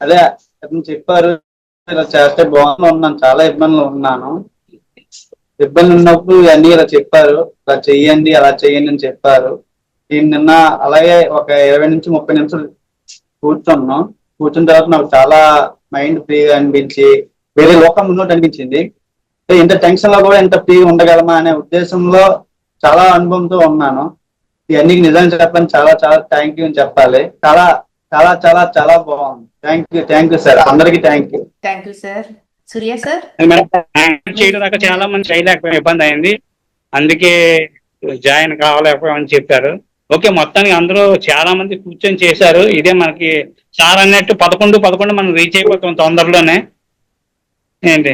అదే అతను చెప్పారు ఇలా చేస్తే బాగున్నాను, చాలా ఇబ్బందులు ఉన్నాను. ఇబ్బంది ఉన్నప్పుడు అన్ని ఇలా చెప్పారు, ఇలా చెయ్యండి అలా చెయ్యండి అని చెప్పారు. నేను నిన్న అలాగే ఒక 20 నుంచి 30 నిమిషాలు కూర్చున్న తర్వాత నాకు చాలా మైండ్ ఫ్రీగా అనిపించి వేరే లోకం ఉన్నట్టు అనిపించింది. ఇంత టెన్షన్ లో కూడా ఎంత ఫ్రీగా ఉండగలమా అనే ఉద్దేశంలో చాలా అనుభవంతో ఉన్నాను. ఇవన్నీ నిజం చెప్పని చాలా చాలా థ్యాంక్ యూ అని చెప్పాలి. చాలా చాలా చాలా చాలా బాగుంది. థ్యాంక్ యూ సార్, అందరికి thank you. Thank you sir. Surya sir. చేయడం దాకా చాలా మంది చేయలేకపోయిన ఇబ్బంది అయింది, అందుకే జాయిన్ కావలేకపోయామని చెప్పారు. ఓకే, మొత్తానికి అందరూ చాలా మంది కూర్చొని చేశారు. ఇదే మనకి సార్ అన్నట్టు 11 మనం రీచ్ అయిపోతాం తొందరలోనే. ఏంటి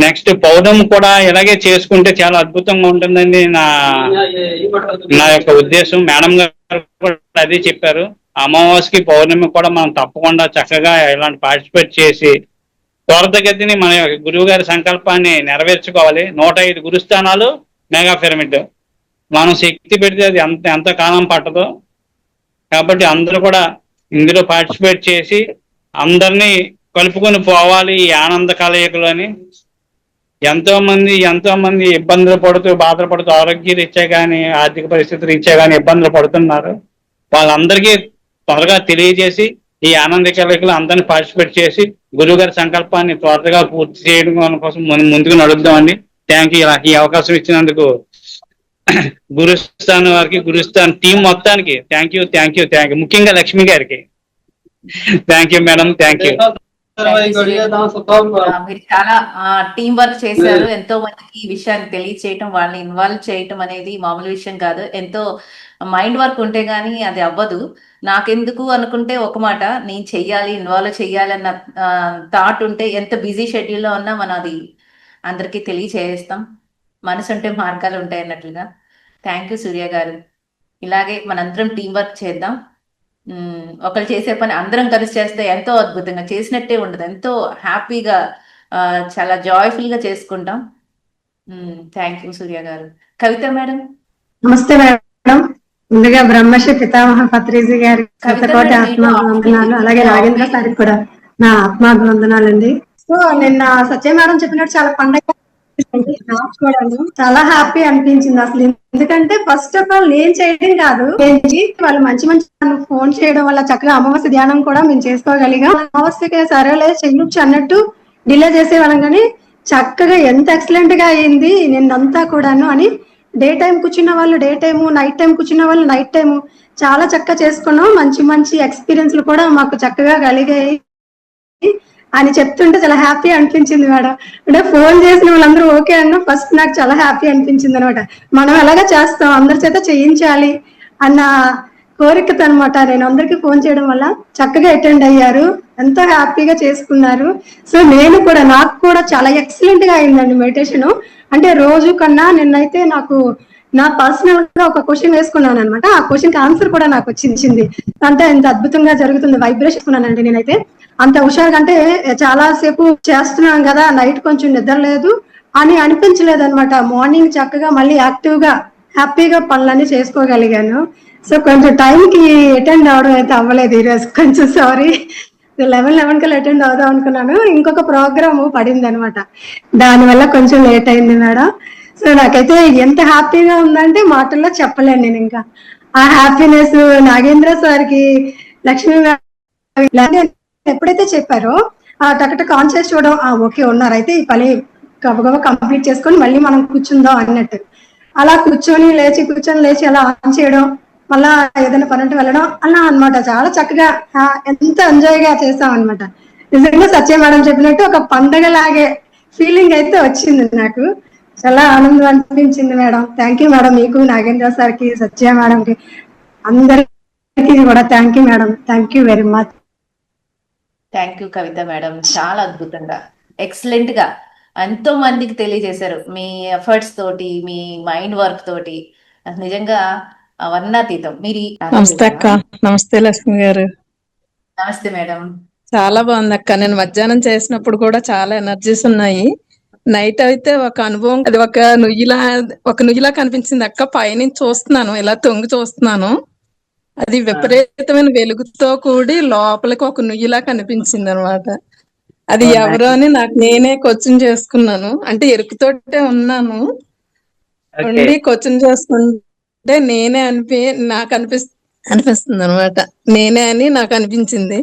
నెక్స్ట్ పౌర్ణమి కూడా ఇలాగే చేసుకుంటే చాలా అద్భుతంగా ఉంటుందండి నా యొక్క ఉద్దేశం. మేడం గారు కూడా అదే చెప్పారు. అమావాస్యకి పౌర్ణమి కూడా మనం తప్పకుండా చక్కగా ఇలాంటి పార్టిసిపేట్ చేసి త్వరితగతిని మన గురువు గారి సంకల్పాన్ని నెరవేర్చుకోవాలి. 105 గురుస్థానాలు మెగా పిరమిడ్ మనం శక్తి పెడితే అది ఎంత కాలం పట్టదో. కాబట్టి అందరూ కూడా ఇందులో పార్టిసిపేట్ చేసి అందరినీ కలుపుకొని పోవాలి ఈ ఆనంద కలయికలోని. ఎంతో మంది ఇబ్బందులు పడుతూ బాధపడుతూ ఆరోగ్య రీత్యా కానీ ఆర్థిక పరిస్థితి రీత్యా కానీ ఇబ్బందులు పడుతున్నారు. వాళ్ళందరికీ త్వరగా తెలియజేసి ఈ ఆనంద కలయికలు అందరినీ పార్టిసిపేట్ చేసి గురువు గారి సంకల్పాన్ని త్వరగా పూర్తి చేయడం కోసం ముందుకు నడుద్దామండి. థ్యాంక్ యూ ఈ అవకాశం ఇచ్చినందుకు గురుస్థాన్ వారికి, గురుస్థాన్ టీం మొత్తానికి థ్యాంక్ యూ. ముఖ్యంగా లక్ష్మి గారికి thank you madam. Thank you. మీరు చాలా టీం వర్క్ చేశారు. ఎంతో మందికి ఈ విషయాన్ని తెలియచేయటం, వాళ్ళని ఇన్వాల్వ్ చేయటం అనేది మామూలు విషయం కాదు. ఎంతో మైండ్ వర్క్ ఉంటే గానీ అది అవ్వదు. నాకెందుకు అనుకుంటే ఒక మాట, నేను చెయ్యాలి, ఇన్వాల్వ్ చెయ్యాలన్న థాట్ ఉంటే ఎంత బిజీ షెడ్యూల్లో ఉన్నా మనం అది అందరికీ తెలియచేస్తాం. మనసు ఉంటే మార్గాలు ఉంటాయి అన్నట్లుగా. థ్యాంక్ యూ సూర్య గారు. ఇలాగే మనందరం టీం వర్క్ చేద్దాం. ఒకరు చేసే పని అందరం కలిసి చేస్తే ఎంతో అద్భుతంగా చేసినట్టే ఉండదు, ఎంతో హ్యాపీగా చాలా జాయ్ఫుల్ గా చేసుకుంటాం. థ్యాంక్ యూ సూర్య గారు. కవిత మేడం. నమస్తే మేడం. ముందుగా బ్రహ్మశ్రీ పితామహ పత్రిజీ గారి శతకోటి ఆత్మాభివందనాలు, అలాగే నాగేంద్ర సారికి కూడా నా ఆత్మాభివందనాలండి. సో నిన్న సత్య మేడం చెప్పినట్టు చాలా పండగ చాలా హ్యాపీ అనిపించింది అసలు. ఎందుకంటే ఫస్ట్ ఆఫ్ ఆల్ నేను చేయడం కాదు, వాళ్ళు మంచి ఫోన్ చేయడం వల్ల చక్కగా అమావాస్య ధ్యానం కూడా మేము చేసుకోగలిగాం. అమావాస్యకే సరేలే చెయ్యొచ్చు అన్నట్టు డిలే చేసేవాళ్ళం, కానీ చక్కగా ఎంత ఎక్సలెంట్ గా అయింది నిన్నంతా కూడాను అని. డే టైం కూర్చున్న వాళ్ళు డే టైము, నైట్ టైం కూర్చున్న వాళ్ళు నైట్ టైము చాలా చక్కగా చేసుకున్నాం. మంచి ఎక్స్పీరియన్స్లు కూడా మాకు చక్కగా కలిగాయి అని చెప్తుంటే చాలా హ్యాపీ అనిపించింది మేడం. అంటే ఫోన్ చేసిన వాళ్ళందరూ ఓకే అన్న ఫస్ట్ నాకు చాలా హ్యాపీ అనిపించింది అనమాట. మనం ఎలాగా చేస్తాం, అందరి చేత చేయించాలి అన్న కోరికతో అనమాట నేను అందరికి ఫోన్ చేయడం వల్ల చక్కగా అటెండ్ అయ్యారు, ఎంతో హ్యాపీగా చేసుకున్నారు. సో నేను కూడా, నాకు కూడా చాలా ఎక్సలెంట్ గా అయిందండి మెడిటేషన్. అంటే రోజు కన్నా నిన్నైతే నాకు నా పర్సనల్ గా ఒక క్వశ్చన్ వేసుకున్నాను అనమాట. ఆ క్వశ్చన్ కి ఆన్సర్ కూడా నాకు వచ్చింది. అంటే ఎంత అద్భుతంగా జరుగుతుంది, వైబ్రేషన్ ఉన్నానండి నేనైతే. అంత హుషారుగా, అంటే చాలా సేపు చేస్తున్నాం కదా, నైట్ కొంచెం నిద్ర లేదు అని అనిపించలేదు అనమాట. మార్నింగ్ చక్కగా మళ్ళీ యాక్టివ్ గా హ్యాపీగా పనులన్నీ చేసుకోగలిగాను. సో కొంచెం టైంకి అటెండ్ అవడం అయితే అవ్వలేదు ఈరోజు, కొంచెం సారీ. 11 కల్లా అటెండ్ అవుదాం అనుకున్నాను, ఇంకొక ప్రోగ్రామ్ పడింది అనమాట, దానివల్ల కొంచెం లేట్ అయింది మేడం. సో నాకైతే ఎంత హ్యాపీగా ఉందంటే మాటల్లో చెప్పలేను నేను. ఇంకా ఆ హ్యాపీనెస్ నాగేంద్ర సార్కి, లక్ష్మీ ఎప్పుడైతే చెప్పారో ఆ టక్ ఆన్ చేసి చూడడం, ఓకే ఉన్నారు అయితే ఈ పని గబగబా కంప్లీట్ చేసుకొని మళ్ళీ మనం కూర్చుందాం అన్నట్టు. అలా కూర్చొని లేచి అలా ఆన్ చేయడం, మళ్ళా ఏదైనా పని ఉంటే వెళ్ళడం అలా అనమాట. చాలా చక్కగా ఎంత ఎంజాయ్ గా చేసాం అనమాట. నిజంగా సత్య మేడం చెప్పినట్టు ఒక పండగ లాగే ఫీలింగ్ అయితే వచ్చింది నాకు. చాలా ఆనందం అనిపించింది మేడం. థ్యాంక్ యూ మేడం, మీకు, నాగేంద్ర సార్కి, సత్య మేడంకి, అందరికి కూడా thank you madam. Thank you very much. Thank you Kavitha madam. చాలా అద్భుతంగా, ఎక్సలెంట్ గా ఎంతో మందికి తెలియజేశారు మీ ఎఫర్ట్స్ తోటి, మీ మైండ్ వర్క్ తోటి. నిజంగా వర్ణాతీతం. మీరు నమస్తే అక్క. నమస్తే లక్ష్మి గారు. నమస్తే మేడం. చాలా బాగుంది అక్క. నేను మధ్యాహ్నం చేసినప్పుడు కూడా చాలా ఎనర్జీస్ ఉన్నాయి. నైట్ అయితే ఒక అనుభవం, అది ఒక నుయ్యిలా కనిపించింది అక్క. పైనుంచి చూస్తున్నాను, ఇలా తొంగి చూస్తున్నాను, అది విపరీతమైన వెలుగుతో కూడి లోపలికి ఒక నుయ్యిలా కనిపించింది అనమాట. అది ఎవరో అని నాకు నేనే క్వశ్చన్ చేసుకున్నాను. అంటే ఎరుకుతోటే ఉన్నాను, ఉండి క్వశ్చన్ చేసుకుంటే నేనే నాకు అనిపిస్తుంది అనమాట. నేనే అని నాకు అనిపించింది.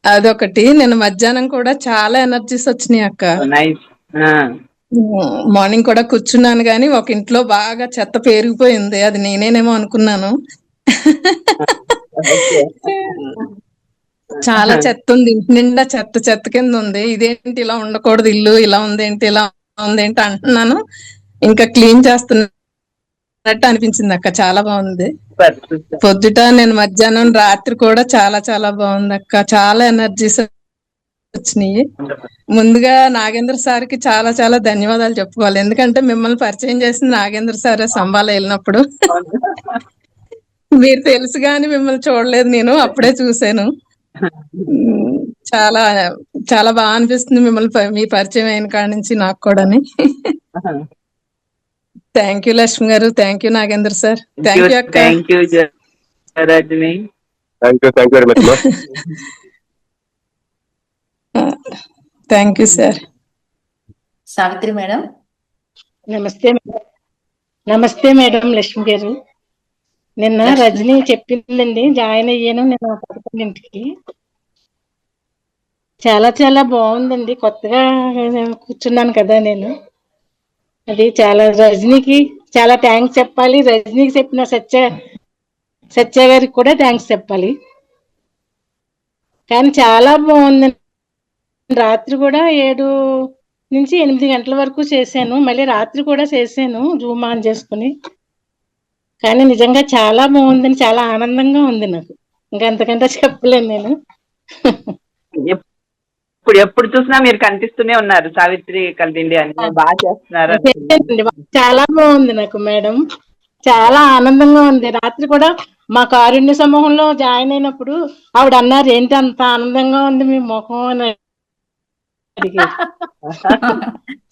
అదొకటి. నేను మధ్యాహ్నం కూడా చాలా ఎనర్జీస్ వచ్చినాయి అక్క. మార్నింగ్ కూడా కూర్చున్నాను కానీ ఒక ఇంట్లో బాగా చెత్త పేరుకుపోయింది, అది నేనేనేమో అనుకున్నాను. చాలా చెత్త ఉంది, ఇంటి నిండా చెత్త చెత్త కింద ఉంది. ఇదేంటి ఇలా ఉండకూడదు, ఇల్లు ఇలా ఉందేంటి, ఇలా ఉందేంటి అంటున్నాను. ఇంకా క్లీన్ చేస్తున్నట్టు అనిపించింది అక్క, చాలా బాగుంది. పొద్దుట నేను మధ్యాహ్నం రాత్రి కూడా చాలా చాలా బాగుంది అక్క, చాలా ఎనర్జీస్ వచ్చినాయి. ముందుగా నాగేంద్ర సార్కి చాలా చాలా ధన్యవాదాలు చెప్పుకోవాలి, ఎందుకంటే మిమ్మల్ని పరిచయం చేసింది నాగేంద్ర సారే సంబాల వెళ్ళినప్పుడు. మీరు తెలుసు కానీ మిమ్మల్ని చూడలేదు, నేను అప్పుడే చూసాను. చాలా చాలా బాగా అనిపిస్తుంది మిమ్మల్ని మీ పరిచయం అయిన కాడి నుంచి నాకు కూడా. థ్యాంక్ యూ లక్ష్మి గారు, thank you Nagendra sir, thank you అక్క. Thank you Rajani. Thank you sir. Savitri madam. నమస్తే మేడం లక్ష్మి గారు. నిన్న రజని చెప్పిందండి, జాయిన్ అయ్యాను నేను ఆ పథకం ఇంటికి. చాలా చాలా బాగుందండి, కొత్తగా కూర్చున్నాను కదా నేను. అది చాలా రజనీకి చాలా థ్యాంక్స్ చెప్పాలి, రజనీకి చెప్పిన సత్య గారికి కూడా థ్యాంక్స్ చెప్పాలి. కానీ చాలా బాగుందండి, రాత్రి కూడా 7 నుంచి 8 గంటల వరకు చేశాను, మళ్ళీ రాత్రి కూడా చేశాను జూమ్ ఆన్ చేసుకుని. కానీ నిజంగా చాలా బాగుందని, చాలా ఆనందంగా ఉంది నాకు, ఇంకా అంతకంటే చెప్పలేను నేను. ఎప్పుడు చూసినా మీరు కనిపిస్తూనే ఉన్నారు సావిత్రి కలిదిండి అని, బాగా చేస్తున్నారు. చాలా బాగుంది నాకు మేడం, చాలా ఆనందంగా ఉంది. రాత్రి కూడా మా కారుణ్య సమూహంలో జాయిన్ అయినప్పుడు ఆవిడ అన్నారు, ఏంటి అంత ఆనందంగా ఉంది మీ ముఖం అని అడిగారు.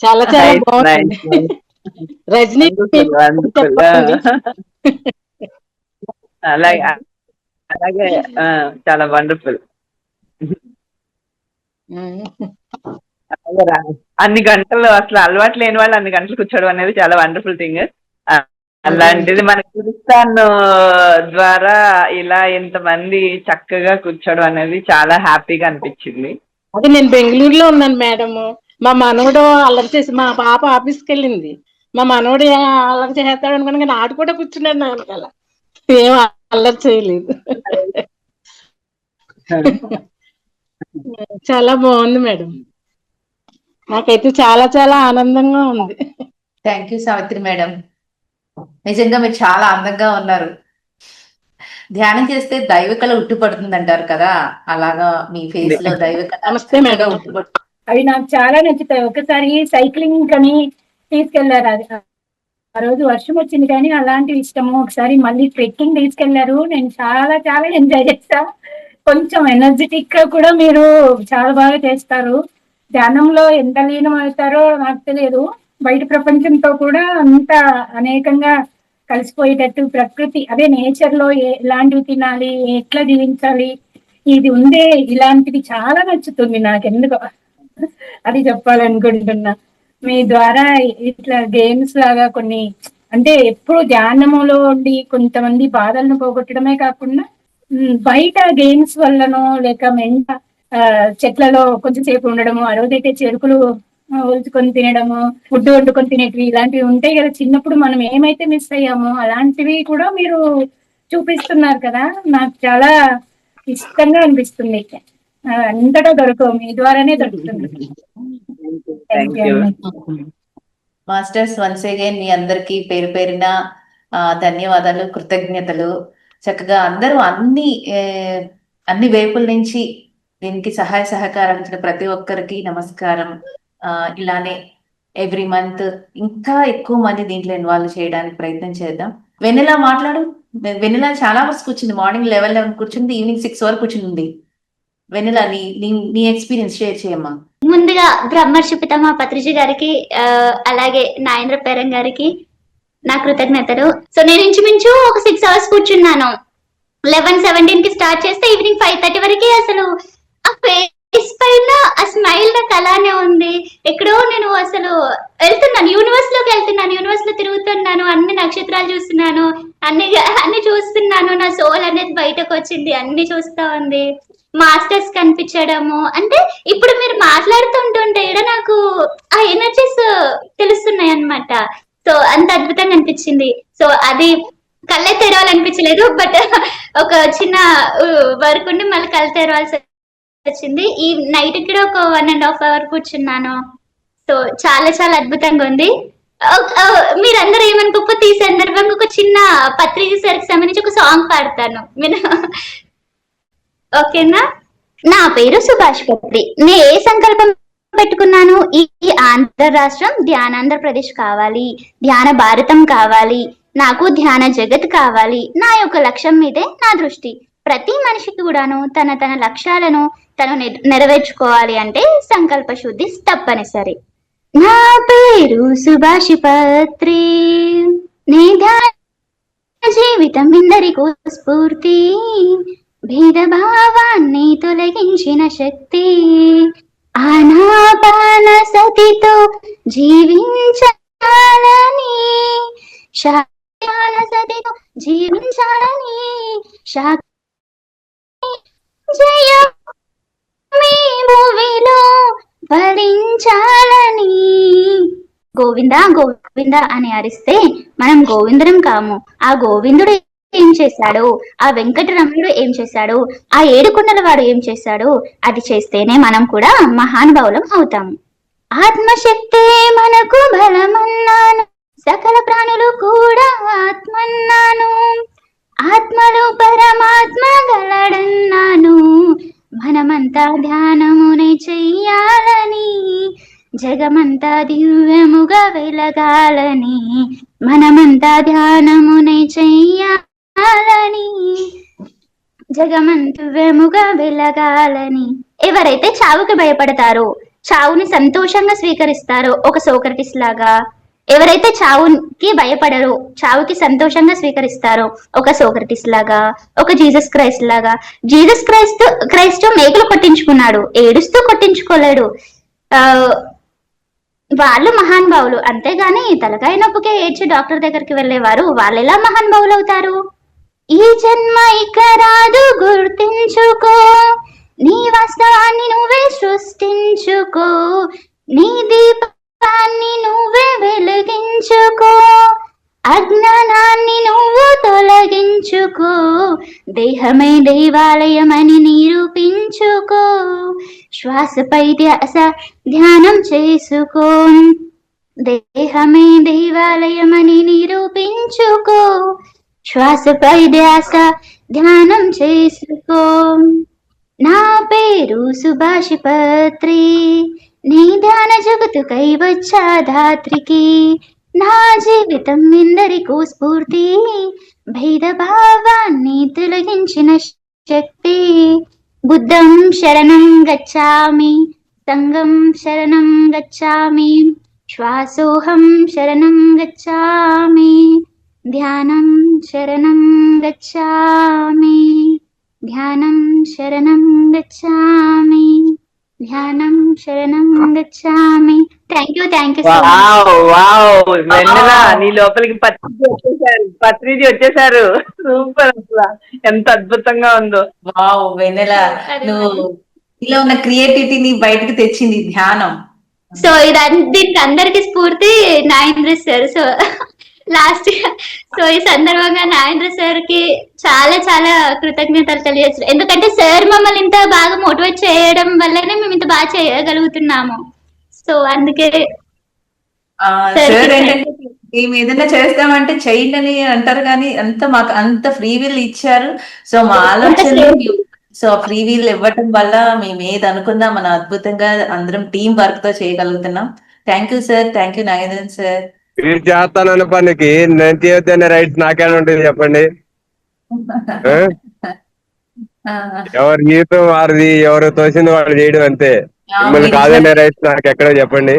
చాలా చాలా బాగుంది. రజనీ అలాగే అలాగే చాలా వండర్ఫుల్. అన్ని గంటలు అసలు అలవాటు లేని వాళ్ళు అన్ని గంటలు కూర్చోవడం అనేది చాలా వండర్ఫుల్ థింగ్. అలాంటిది మన కిర్గిస్థాన్ ద్వారా ఇలా ఇంతమంది చక్కగా కూర్చోవడం అనేది చాలా హ్యాపీగా అనిపించింది. అది నేను బెంగళూరులో ఉన్నాను మేడం, మా మనవడు అల్లరి చేసి, మా పాప ఆఫీస్కి వెళ్ళింది, మా మనవడు అల్లరి చేస్తాడు అనుకున్నా కానీ ఆడు కూడా కూర్చున్నాడు నా వెనకాల, ఏం అల్లరి చేయలేదు. చాలా బాగుంది మేడం, నాకైతే చాలా చాలా ఆనందంగా ఉంది. థ్యాంక్ యూ సావిత్రి మేడం, నిజంగా మీరు చాలా అందంగా ఉన్నారు. ధ్యానం చేస్తే దైవకళ ఉట్టిపడుతుంది అంటారు కదా, అలాగా మీ ఫేస్ లో దైవకళ ఉట్టిపడుతుంది. అవి నాకు చాలా నచ్చుతాయి. ఒకసారి సైక్లింగ్ అని తీసుకెళ్లారు, అది ఆ రోజు వర్షం వచ్చింది కానీ అలాంటివి ఇష్టము. ఒకసారి మళ్ళీ ట్రెక్కింగ్ తీసుకెళ్లారు, నేను చాలా చాలా ఎంజాయ్ చేస్తా. కొంచెం ఎనర్జెటిక్ గా కూడా మీరు చాలా బాగా చేస్తారు. ధ్యానంలో ఎంత లీనం అవుతారో నాకు తెలియదు, బయట ప్రపంచంతో కూడా అంత అనేకంగా కలిసిపోయేటట్టు ప్రకృతి, అదే నేచర్ లో ఎలాంటివి తినాలి, ఎట్లా జీవించాలి, ఇది ఉందే, ఇలాంటిది చాలా నచ్చుతుంది నాకు. ఎందుకో అది చెప్పాలనుకుంటున్నా. మీ ద్వారా ఇట్లా గేమ్స్ లాగా కొన్ని, అంటే ఎప్పుడు ధ్యానములో ఉండి కొంతమంది బాధలను పోగొట్టడమే కాకుండా బయట గేమ్స్ వల్లనో లేక చెట్లలో కొంచెం సేపు ఉండడము, ఆ రోజైతే చెరుకులు ఒలుచుకొని తినడము, ఫుడ్ వండుకొని తినేటివి, ఇలాంటివి ఉంటాయి కదా చిన్నప్పుడు మనం ఏమైతే మిస్ అయ్యామో అలాంటివి కూడా మీరు చూపిస్తున్నారు కదా, నాకు చాలా ఇష్టంగా అనిపిస్తుంది. అంతటా దొరకవు, మీ ద్వారానే దొరుకుతుంది. మాస్టర్స్ వన్స్ అగైన్ మీ అందరికి పేరు పేరున ధన్యవాదాలు, కృతజ్ఞతలు. చక్కగా అందరూ అన్ని వైపుల నుంచి దీనికి సహాయ సహకారం ఇచ్చిన ప్రతి ఒక్కరికి నమస్కారం. ఇలానే ఎవ్రీ మంత్ ఇంకా ఎక్కువ మంది దీంట్లో ఇన్వాల్వ్ చేయడానికి ప్రయత్నం చేద్దాం. వెన్నెలా మాట్లాడు. వెన్నెలా చాలా వరకు కూర్చుంది, మార్నింగ్ 11 కూర్చుంది, ఈవినింగ్ 6 వరకు కూర్చుంది. వెన్నెలా నీ ఎక్స్పీరియన్స్ షేర్ చేయమ్మా. ముందుగా బ్రహ్మర్షి పితామహ పత్రిజీ గారికి అలాగే నాగేంద్ర పేరం గారికి నా కృతజ్ఞతలు. సో నేను ఇంచుమించు ఒక 6 అవర్స్ కూర్చున్నాను. 11:17 కి స్టార్ట్ చేస్తే ఈవినింగ్ 5:30 వరకు అసలు ఆ ఫేస్ పైన ఆ స్మైల్ నాకు అలానే ఉంది. ఎక్కడో నేను అసలు వెళ్తున్నాను, యూనివర్స్ లోకి వెళ్తున్నాను, యూనివర్స్ లో తిరుగుతున్నాను, అన్ని నక్షత్రాలు చూస్తున్నాను, అన్ని చూస్తున్నాను, నా సోల్ అనేది బయటకు వచ్చింది, అన్ని చూస్తా ఉంది. మాస్టర్స్ కనిపించడము, అంటే ఇప్పుడు మీరు మాట్లాడుతుంటుంటే ఇక్కడ నాకు ఆ ఎనర్జీస్ అన్నమాట. సో అంత అద్భుతంగా అనిపించింది. సో అది కళ్ళే తెరవాలనిపించలేదు, బట్ ఒక చిన్న వర్క్ ఉండి మళ్ళీ కళ్ళు తెరవాల్సి వచ్చింది. ఈ నైట్ కూడా ఒక 1.5 hour కూర్చున్నాను. సో చాలా చాలా అద్భుతంగా ఉంది. మీరందరూ ఏమనుకోకపోతే ఈ సందర్భంగా ఒక చిన్న పత్రిక సార్కి సంబంధించి ఒక సాంగ్ పాడతాను, మీరు ఓకేనా? నా పేరు సుభాష్ పత్రి. నేను ఏ సంకల్పం పెట్టుకున్నాను? ఈ ఆంధ్ర రాష్ట్రం ధ్యానాంధ్రప్రదేశ్ కావాలి, ధ్యాన భారతం కావాలి, నాకు ధ్యాన జగత్ కావాలి. నా యొక్క లక్ష్యం మీదే నా దృష్టి. ప్రతి మనిషికి కూడాను తన తన లక్ష్యాలను తను నెరవేర్చుకోవాలి అంటే సంకల్ప శుద్ధి తప్పనిసరి. నా పేరు సుభాష్ పత్రి, నీ ధ్యాన జీవితం ఇందరికో స్ఫూర్తి, భేదభావాన్ని తొలగించిన శక్తి, ఆనాపాన సతితో జీవించాలని, సతితో జీవించాలని, జయ మీ భూమిలో ఫలించాలని. గోవింద గోవింద అని అరిస్తే మనం గోవిందరం కాము. ఆ గోవిందుడు ఏం చేశాడు, ఆ వెంకటరమణుడు ఏం చేశాడు, ఆ ఏడుకొండల వాడు ఏం చేశాడు, అది చేస్తేనే మనం కూడా మహానుభావులం అవుతాము. ఆత్మశక్తే మనకు బలమన్నాను, సకల ప్రాణులు కూడా ఆత్మన్నాను, ఆత్మలో పరమాత్మ గలడన్నాను, మనమంతా ధ్యానమునే చెయ్యాలని, జగమంతా దివ్యముగా వెలగాలని, మనమంతా ధ్యానమునే చెయ్యాలని, జగమంతువ్యముగా వెలగాలని. ఎవరైతే చావుకి భయపడతారో, చావుని సంతోషంగా స్వీకరిస్తారో ఒక సోక్రటిస్ లాగా, ఎవరైతే చావుకి భయపడరో, చావుకి సంతోషంగా స్వీకరిస్తారో ఒక సోక్రటిస్ లాగా, ఒక జీసస్ క్రైస్ట్ లాగా. జీసస్ క్రైస్ట్ మేకలు కొట్టించుకున్నాడు, ఏడుస్తూ కొట్టించుకోలేడు. వాళ్ళు మహానుభావులు, అంతేగాని తలకాయ నొప్పికే ఏడ్చి డాక్టర్ దగ్గరికి వెళ్ళేవారు వాళ్ళు ఎలా మహానుభావులు అవుతారు? ఈ జన్మ ఇక రాదు గుర్తించుకో, నీ వాస్తవాన్ని నువ్వే సృష్టించుకో, నీ దీపాన్ని నువ్వే వెలిగించుకో, అజ్ఞానాన్ని నువ్వు తొలగించుకో, దేహమే దేవాలయమని నిరూపించుకో, శ్వాసపై ధ్యాస ధ్యానం చేసుకో, దేహమే దేవాలయమని నిరూపించుకో, శ్వాసపై ధ్యాస ధ్యానం చేసుకో. నా పేరు సుభాష్ పత్రి, నీ ధ్యాన జగతుకై వచ్చా ధాత్రికి, నా జీవితం ఎందరికో స్ఫూర్తి, భేదభావాన్ని తొలగించిన శక్తి. బుద్ధం శరణం గచ్చామి, సంగం శరణం గచ్చామి, శ్వాసోహం శరణం గచ్చామి, ధ్యానం శరణం గచ్చామి, ధ్యానం శరణం గచ్చామి, ధ్యానం శరణం గచ్చామి. Thank you so much. Vennela, నీ లోపలికి పత్రిజీ వచ్చేసారు. సూపర్, అసలు ఎంత అద్భుతంగా ఉందో. వావ్ వెన్నెల, నువ్వు ఇలా ఉన్న క్రియేటివిటీని బయటకు తెచ్చింది ధ్యానం. సో దీనికి అందరికి స్ఫూర్తి Nagendra sir. So last so ఈ సందర్భంగా నాగేంద్ర సార్ కి చాలా చాలా కృతజ్ఞతలు తెలియజేస్తారు. ఎందుకంటే సార్ మమ్మల్ని ఇంత బాగా మోటివేట్ చేయడం వల్లనే మేము ఇంత బాగా చేయగలుగుతున్నాము. సో అందుకే మేము ఏదైనా చేస్తామంటే చేయండి అని అంటారు, కానీ మాకు అంత ఫ్రీ విల్ ఇచ్చారు. సో మా ఆలోచన, సో ఫ్రీ విల్ ఇవ్వటం వల్ల మేము ఏది అనుకున్నా మనం అద్భుతంగా అందరం టీం వర్క్ తో చేయగలుగుతున్నాం. Thank you sir, thank you Nagendran sir. మీరు చేస్తానన్న పనికి నేను చేయొద్దనే రైట్స్ నాకేనా ఉంటుంది చెప్పండి? ఎవరి జీవితం వారిది, ఎవరు తోసింది వాళ్ళు చేయడం అంతే. మిమ్మల్ని కాదనే రైట్స్ నాకు ఎక్కడో చెప్పండి.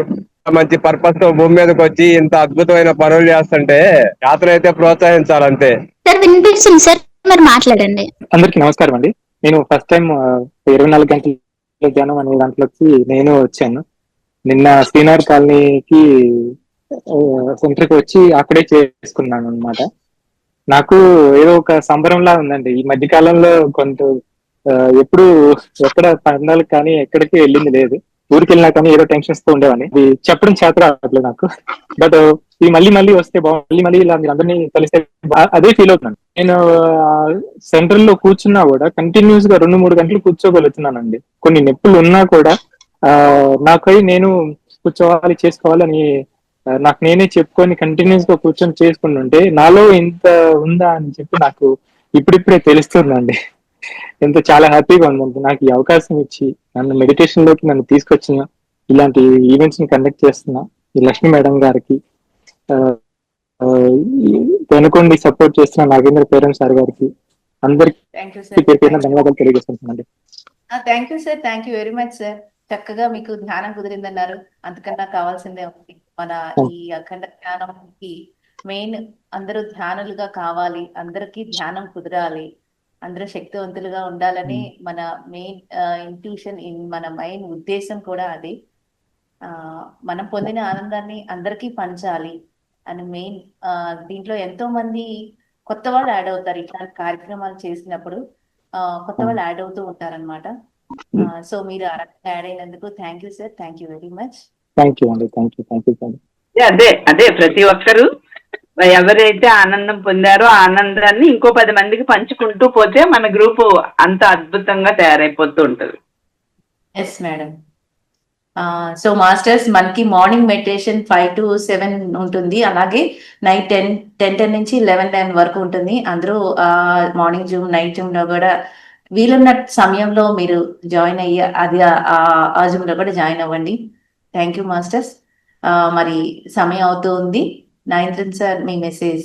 మంచి పర్పస్ తో భూమి మీదకి వచ్చి ఇంత అద్భుతమైన పనులు చేస్తుంటే యాత్ర అయితే ప్రోత్సహించాలంతే. సార్ వినిపిస్తుంది సార్, మరి మాట్లాడండి. అందరికి నమస్కారం అండి. నేను ఫస్ట్ టైం 24 గంటల ధ్యానం అనే దాంట్లో నేను వచ్చాను. నిన్న శ్రీనగర్ కాలనీకి సెంటర్కి వచ్చి అక్కడే చేసుకున్నాను అనమాట. నాకు ఏదో ఒక సంబరంలా ఉందండి. ఈ మధ్య కాలంలో ఎప్పుడు ఎక్కడ పండుగలు కానీ ఎక్కడికి వెళ్ళింది లేదు. ఊరికి వెళ్ళినా కానీ ఏదో టెన్షన్స్ తో ఉండేవాడిని. ఇది చెప్పడం చేత రావట్లేదు నాకు. బట్ ఇది మళ్ళీ మళ్ళీ వస్తే మళ్ళీ మళ్ళీ ఇలా మీరు అందరినీ కలిస్తే అదే ఫీల్ అవుతున్నాను. నేను సెంటర్ లో కూర్చున్నా కూడా కంటిన్యూస్ గా 2-3 గంటలు కూర్చోగలుగుతున్నానండి. కొన్ని నొప్పులు ఉన్నా కూడా నాకై నేను కూర్చోవాలి చేసుకోవాలని నాకు నేనే చెప్పుకొని కంటిన్యూస్ గా కూర్చొని చేసుకుంటుంటే నాలో ఇంత ఉందా అని చెప్పి నాకు ఇప్పుడిప్పుడే తెలుస్తుందండి. ఎంత చాలా హ్యాపీగా ఉందండి నాకు ఈ అవకాశం ఇచ్చి నన్ను మెడిటేషన్ లోకి నన్ను తీసుకొచ్చిన, ఇలాంటి ఈవెంట్స్ ని కండక్ట్ చేస్తున్నా ఈ లక్ష్మీ మేడం గారికి, వెనుకొండి సపోర్ట్ చేస్తున్న నాగేంద్ర పేరెంట్స్ సార్ గారికి, అందరికి ధన్యవాదాలు తెలియజేస్తున్నానండి. Thank you sir, thank you very much sir. చక్కగా మీకు ధ్యానం కుదిరిందన్నారు, అంతకన్నా కావాల్సిందే ఉంది. మన ఈ అఖండ ధ్యానంకి మెయిన్ అందరూ ధ్యానులుగా కావాలి, అందరికీ ధ్యానం కుదరాలి, అందరూ శక్తివంతులుగా ఉండాలని మన మెయిన్ ఇంట్యూషన్, మన మెయిన్ ఉద్దేశం కూడా అది. మనం పొందిన ఆనందాన్ని అందరికీ పంచాలి అని మెయిన్. దీంట్లో ఎంతో మంది కొత్త వాళ్ళు యాడ్ అవుతారు, ఇట్లాంటి కార్యక్రమాలు చేసినప్పుడు కొత్త వాళ్ళు యాడ్ అవుతూ ఉంటారనమాట. సో మీరు యాడ్ అయినందుకు thank you sir, thank you very much. Thank you అండి, థ్యాంక్ యూ, థ్యాంక్ యూ. అదే ప్రతి ఒక్కరు ఎవరైతే ఆనందం పొందారో ఆ ఆనందాన్ని ఇంకో 10 మందికి పంచుకుంటూ పోతే మన గ్రూప్ అంత అద్భుతంగా తయారైపోతూ ఉంటుంది. Yes madam. సో మాస్టర్స్, మనకి మార్నింగ్ మెడిటేషన్ 5 to 7 ఉంటుంది, అలాగే నైట్ 10 నుంచి 11 వరకు ఉంటుంది. అందరూ మార్నింగ్ జూమ్, నైట్ జూమ్ లో కూడా వీలున్న సమయంలో మీరు జాయిన్ అయ్యి అది ఆ జూమ్ లో కూడా జాయిన్ అవ్వండి. Thank you masters. మరి సమయం అవుతూ ఉంది. Narendran sir, me message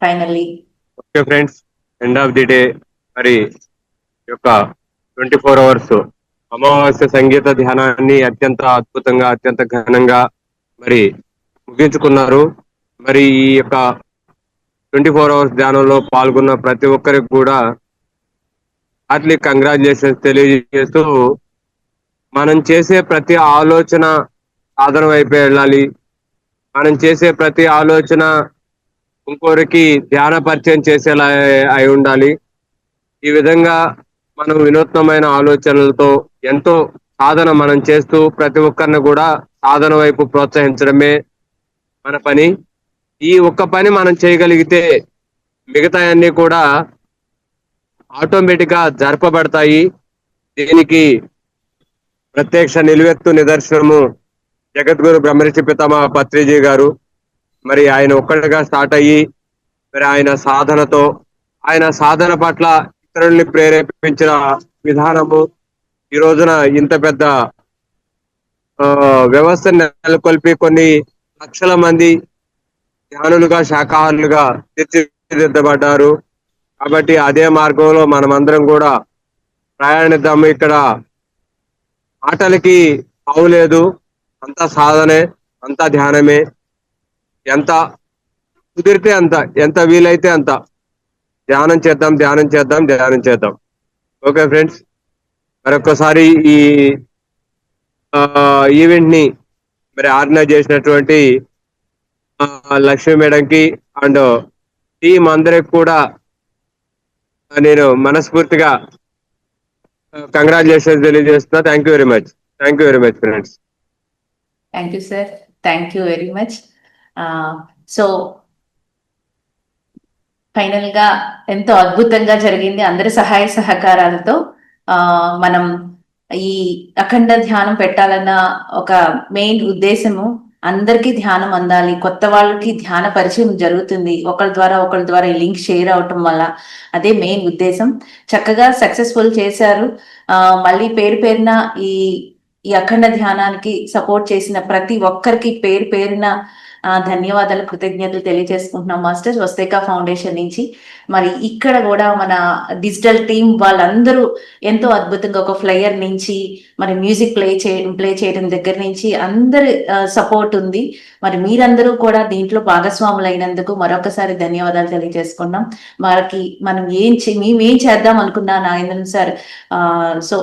finally. Okay friends, end of the day మరి యొక్క 24 hours అమావాస్య సంగీత ధ్యానాన్ని అత్యంత అద్భుతంగా, అత్యంత ఘనంగా మరి ముగించుకున్నారు. మరి ఈ యొక్క 24 hours ధ్యానంలో పాల్గొన్న ప్రతి ఒక్కరికి కూడా హార్ట్లీ కంగ్రాచులేషన్స్ తెలియజేస్తూ, మనం చేసే ప్రతి ఆలోచన సాధన వైపు వెళ్ళాలి. మనం చేసే ప్రతి ఆలోచన ఇంకొకరికి ధ్యాన పరిచయం చేసేలా అయి ఉండాలి. ఈ విధంగా మనం వినూత్నమైన ఆలోచనలతో ఎంతో సాధన మనం చేస్తూ ప్రతి ఒక్కరిని కూడా సాధన వైపు ప్రోత్సహించడమే మన పని. ఈ ఒక్క పని మనం చేయగలిగితే మిగతా అన్ని కూడా ఆటోమేటిక్ గా జరపబడతాయి. దీనికి ప్రత్యక్ష నిలువెత్తు నిదర్శనము జగద్గురు బ్రహ్మర్షి పితామహ పత్రిజీ గారు. మరి ఆయన ఒక్కడిగా స్టార్ట్ అయ్యి మరి ఆయన సాధనతో, ఆయన సాధన పట్ల ఇతరుల్ని ప్రేరేపించిన విధానము ఈ రోజున ఇంత పెద్ద వ్యవస్థ నెలకొల్పి కొన్ని లక్షల మంది ధ్యానులుగా, శాఖాహారులుగా తీర్చిదిద్దబడ్డారు. కాబట్టి అదే మార్గంలో మనమందరం కూడా ప్రయాణిద్దాము. ఇక్కడ ఆటలకి అవులేదు, అంతా సాధనే, అంతా ధ్యానమే. ఎంత కుదిరితే అంత, ఎంత వీలైతే అంత ధ్యానం చేద్దాం, ధ్యానం చేద్దాం, ధ్యానం చేద్దాం. ఓకే ఫ్రెండ్స్, మరొకసారి ఈ ఈవెంట్ ని మరి ఆర్గనైజ్ చేసినటువంటి లక్ష్మీ మేడంకి అండ్ టీం అందరికి కూడా నేను మనస్ఫూర్తిగా కంగ్రాచులేషన్స్ తెలియజేస్తున్నా. Thank you very much, thank you very much friends. Thank you sir, thank you very much. So final గా ఎంతో అద్భుతంగా జరిగింది. అందరి సహాయ సహకారాలతో మనం ఈ అఖండ ధ్యానం పెట్టాలన్న ఒక మెయిన్ ఉద్దేశము, అందరికీ ధ్యానం అందాలి, కొత్త వాళ్ళకి ధ్యాన పరిచయం జరుగుతుంది ఒకరి ద్వారా ఈ లింక్ షేర్ అవటం వల్ల. అదే మెయిన్ ఉద్దేశం. చక్కగా సక్సెస్ఫుల్ చేశారు. మళ్ళీ పేరున ఈ అఖండ ధ్యానానికి సపోర్ట్ చేసిన ప్రతి ఒక్కరికి పేరున ధన్యవాదాలు, కృతజ్ఞతలు తెలియజేసుకుంటున్నాం మాస్టర్. వస్తేకా ఫౌండేషన్ నుంచి మరి ఇక్కడ కూడా మన డిజిటల్ టీం వాళ్ళందరూ ఎంతో అద్భుతంగా, ఒక ఫ్లైయర్ నుంచి మరి మ్యూజిక్ ప్లే చేయడం దగ్గర నుంచి అందరి సపోర్ట్ ఉంది. మరి మీరందరూ కూడా దీంట్లో భాగస్వాములు అయినందుకు మరొకసారి ధన్యవాదాలు తెలియజేసుకున్నాం. మనం మేమేం చేద్దాం అనుకున్నా నాగేంద్రన్ సార్ సో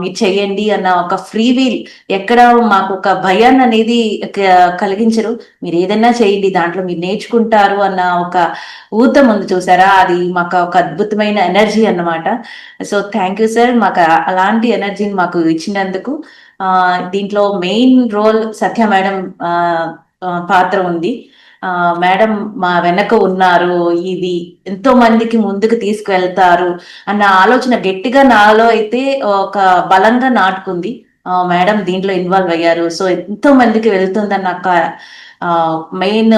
మీరు చెయ్యండి అన్న ఒక ఫ్రీ వీల్, ఎక్కడ మాకు ఒక భయాన్ని అనేది కలిగించరు. మీరు ఏదైనా చేయండి, దాంట్లో మీరు నేర్చుకుంటారు అన్న ఒక ఊత ముందు చూసారా, అది మాకు ఒక అద్భుతమైన ఎనర్జీ అన్నమాట. సో థ్యాంక్ యూ సార్, మాకు అలాంటి ఎనర్జీని మాకు ఇచ్చినందుకు. దీంట్లో మెయిన్ రోల్ సత్య మేడం పాత్ర ఉంది. మేడం మా వెనక ఉన్నారు, ఇది ఎంతో మందికి ముందుకు తీసుకువెళ్తారు అన్న ఆలోచన గట్టిగా నాలో అయితే ఒక బలంగా నాటుకుంది. మేడం దీంట్లో ఇన్వాల్వ్ అయ్యారు, సో ఎంతో మందికి వెళ్తుందని నాకు మెయిన్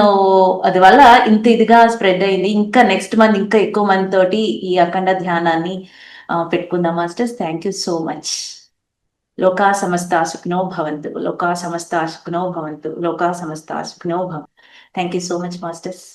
అది వల్ల ఇంత ఇదిగా స్ప్రెడ్ అయింది. ఇంకా నెక్స్ట్ మంత్ ఇంకా ఎక్కువ మంది తోటి ఈ అఖండ ధ్యానాన్ని పెట్టుకుందాం masters. Thank you so much. లోకా సమస్త సుఖినో భవంతు, లోకా సమస్త సుఖినో భవంతు, లోకా సమస్త సుఖినో భవంతు. Thank you so much masters.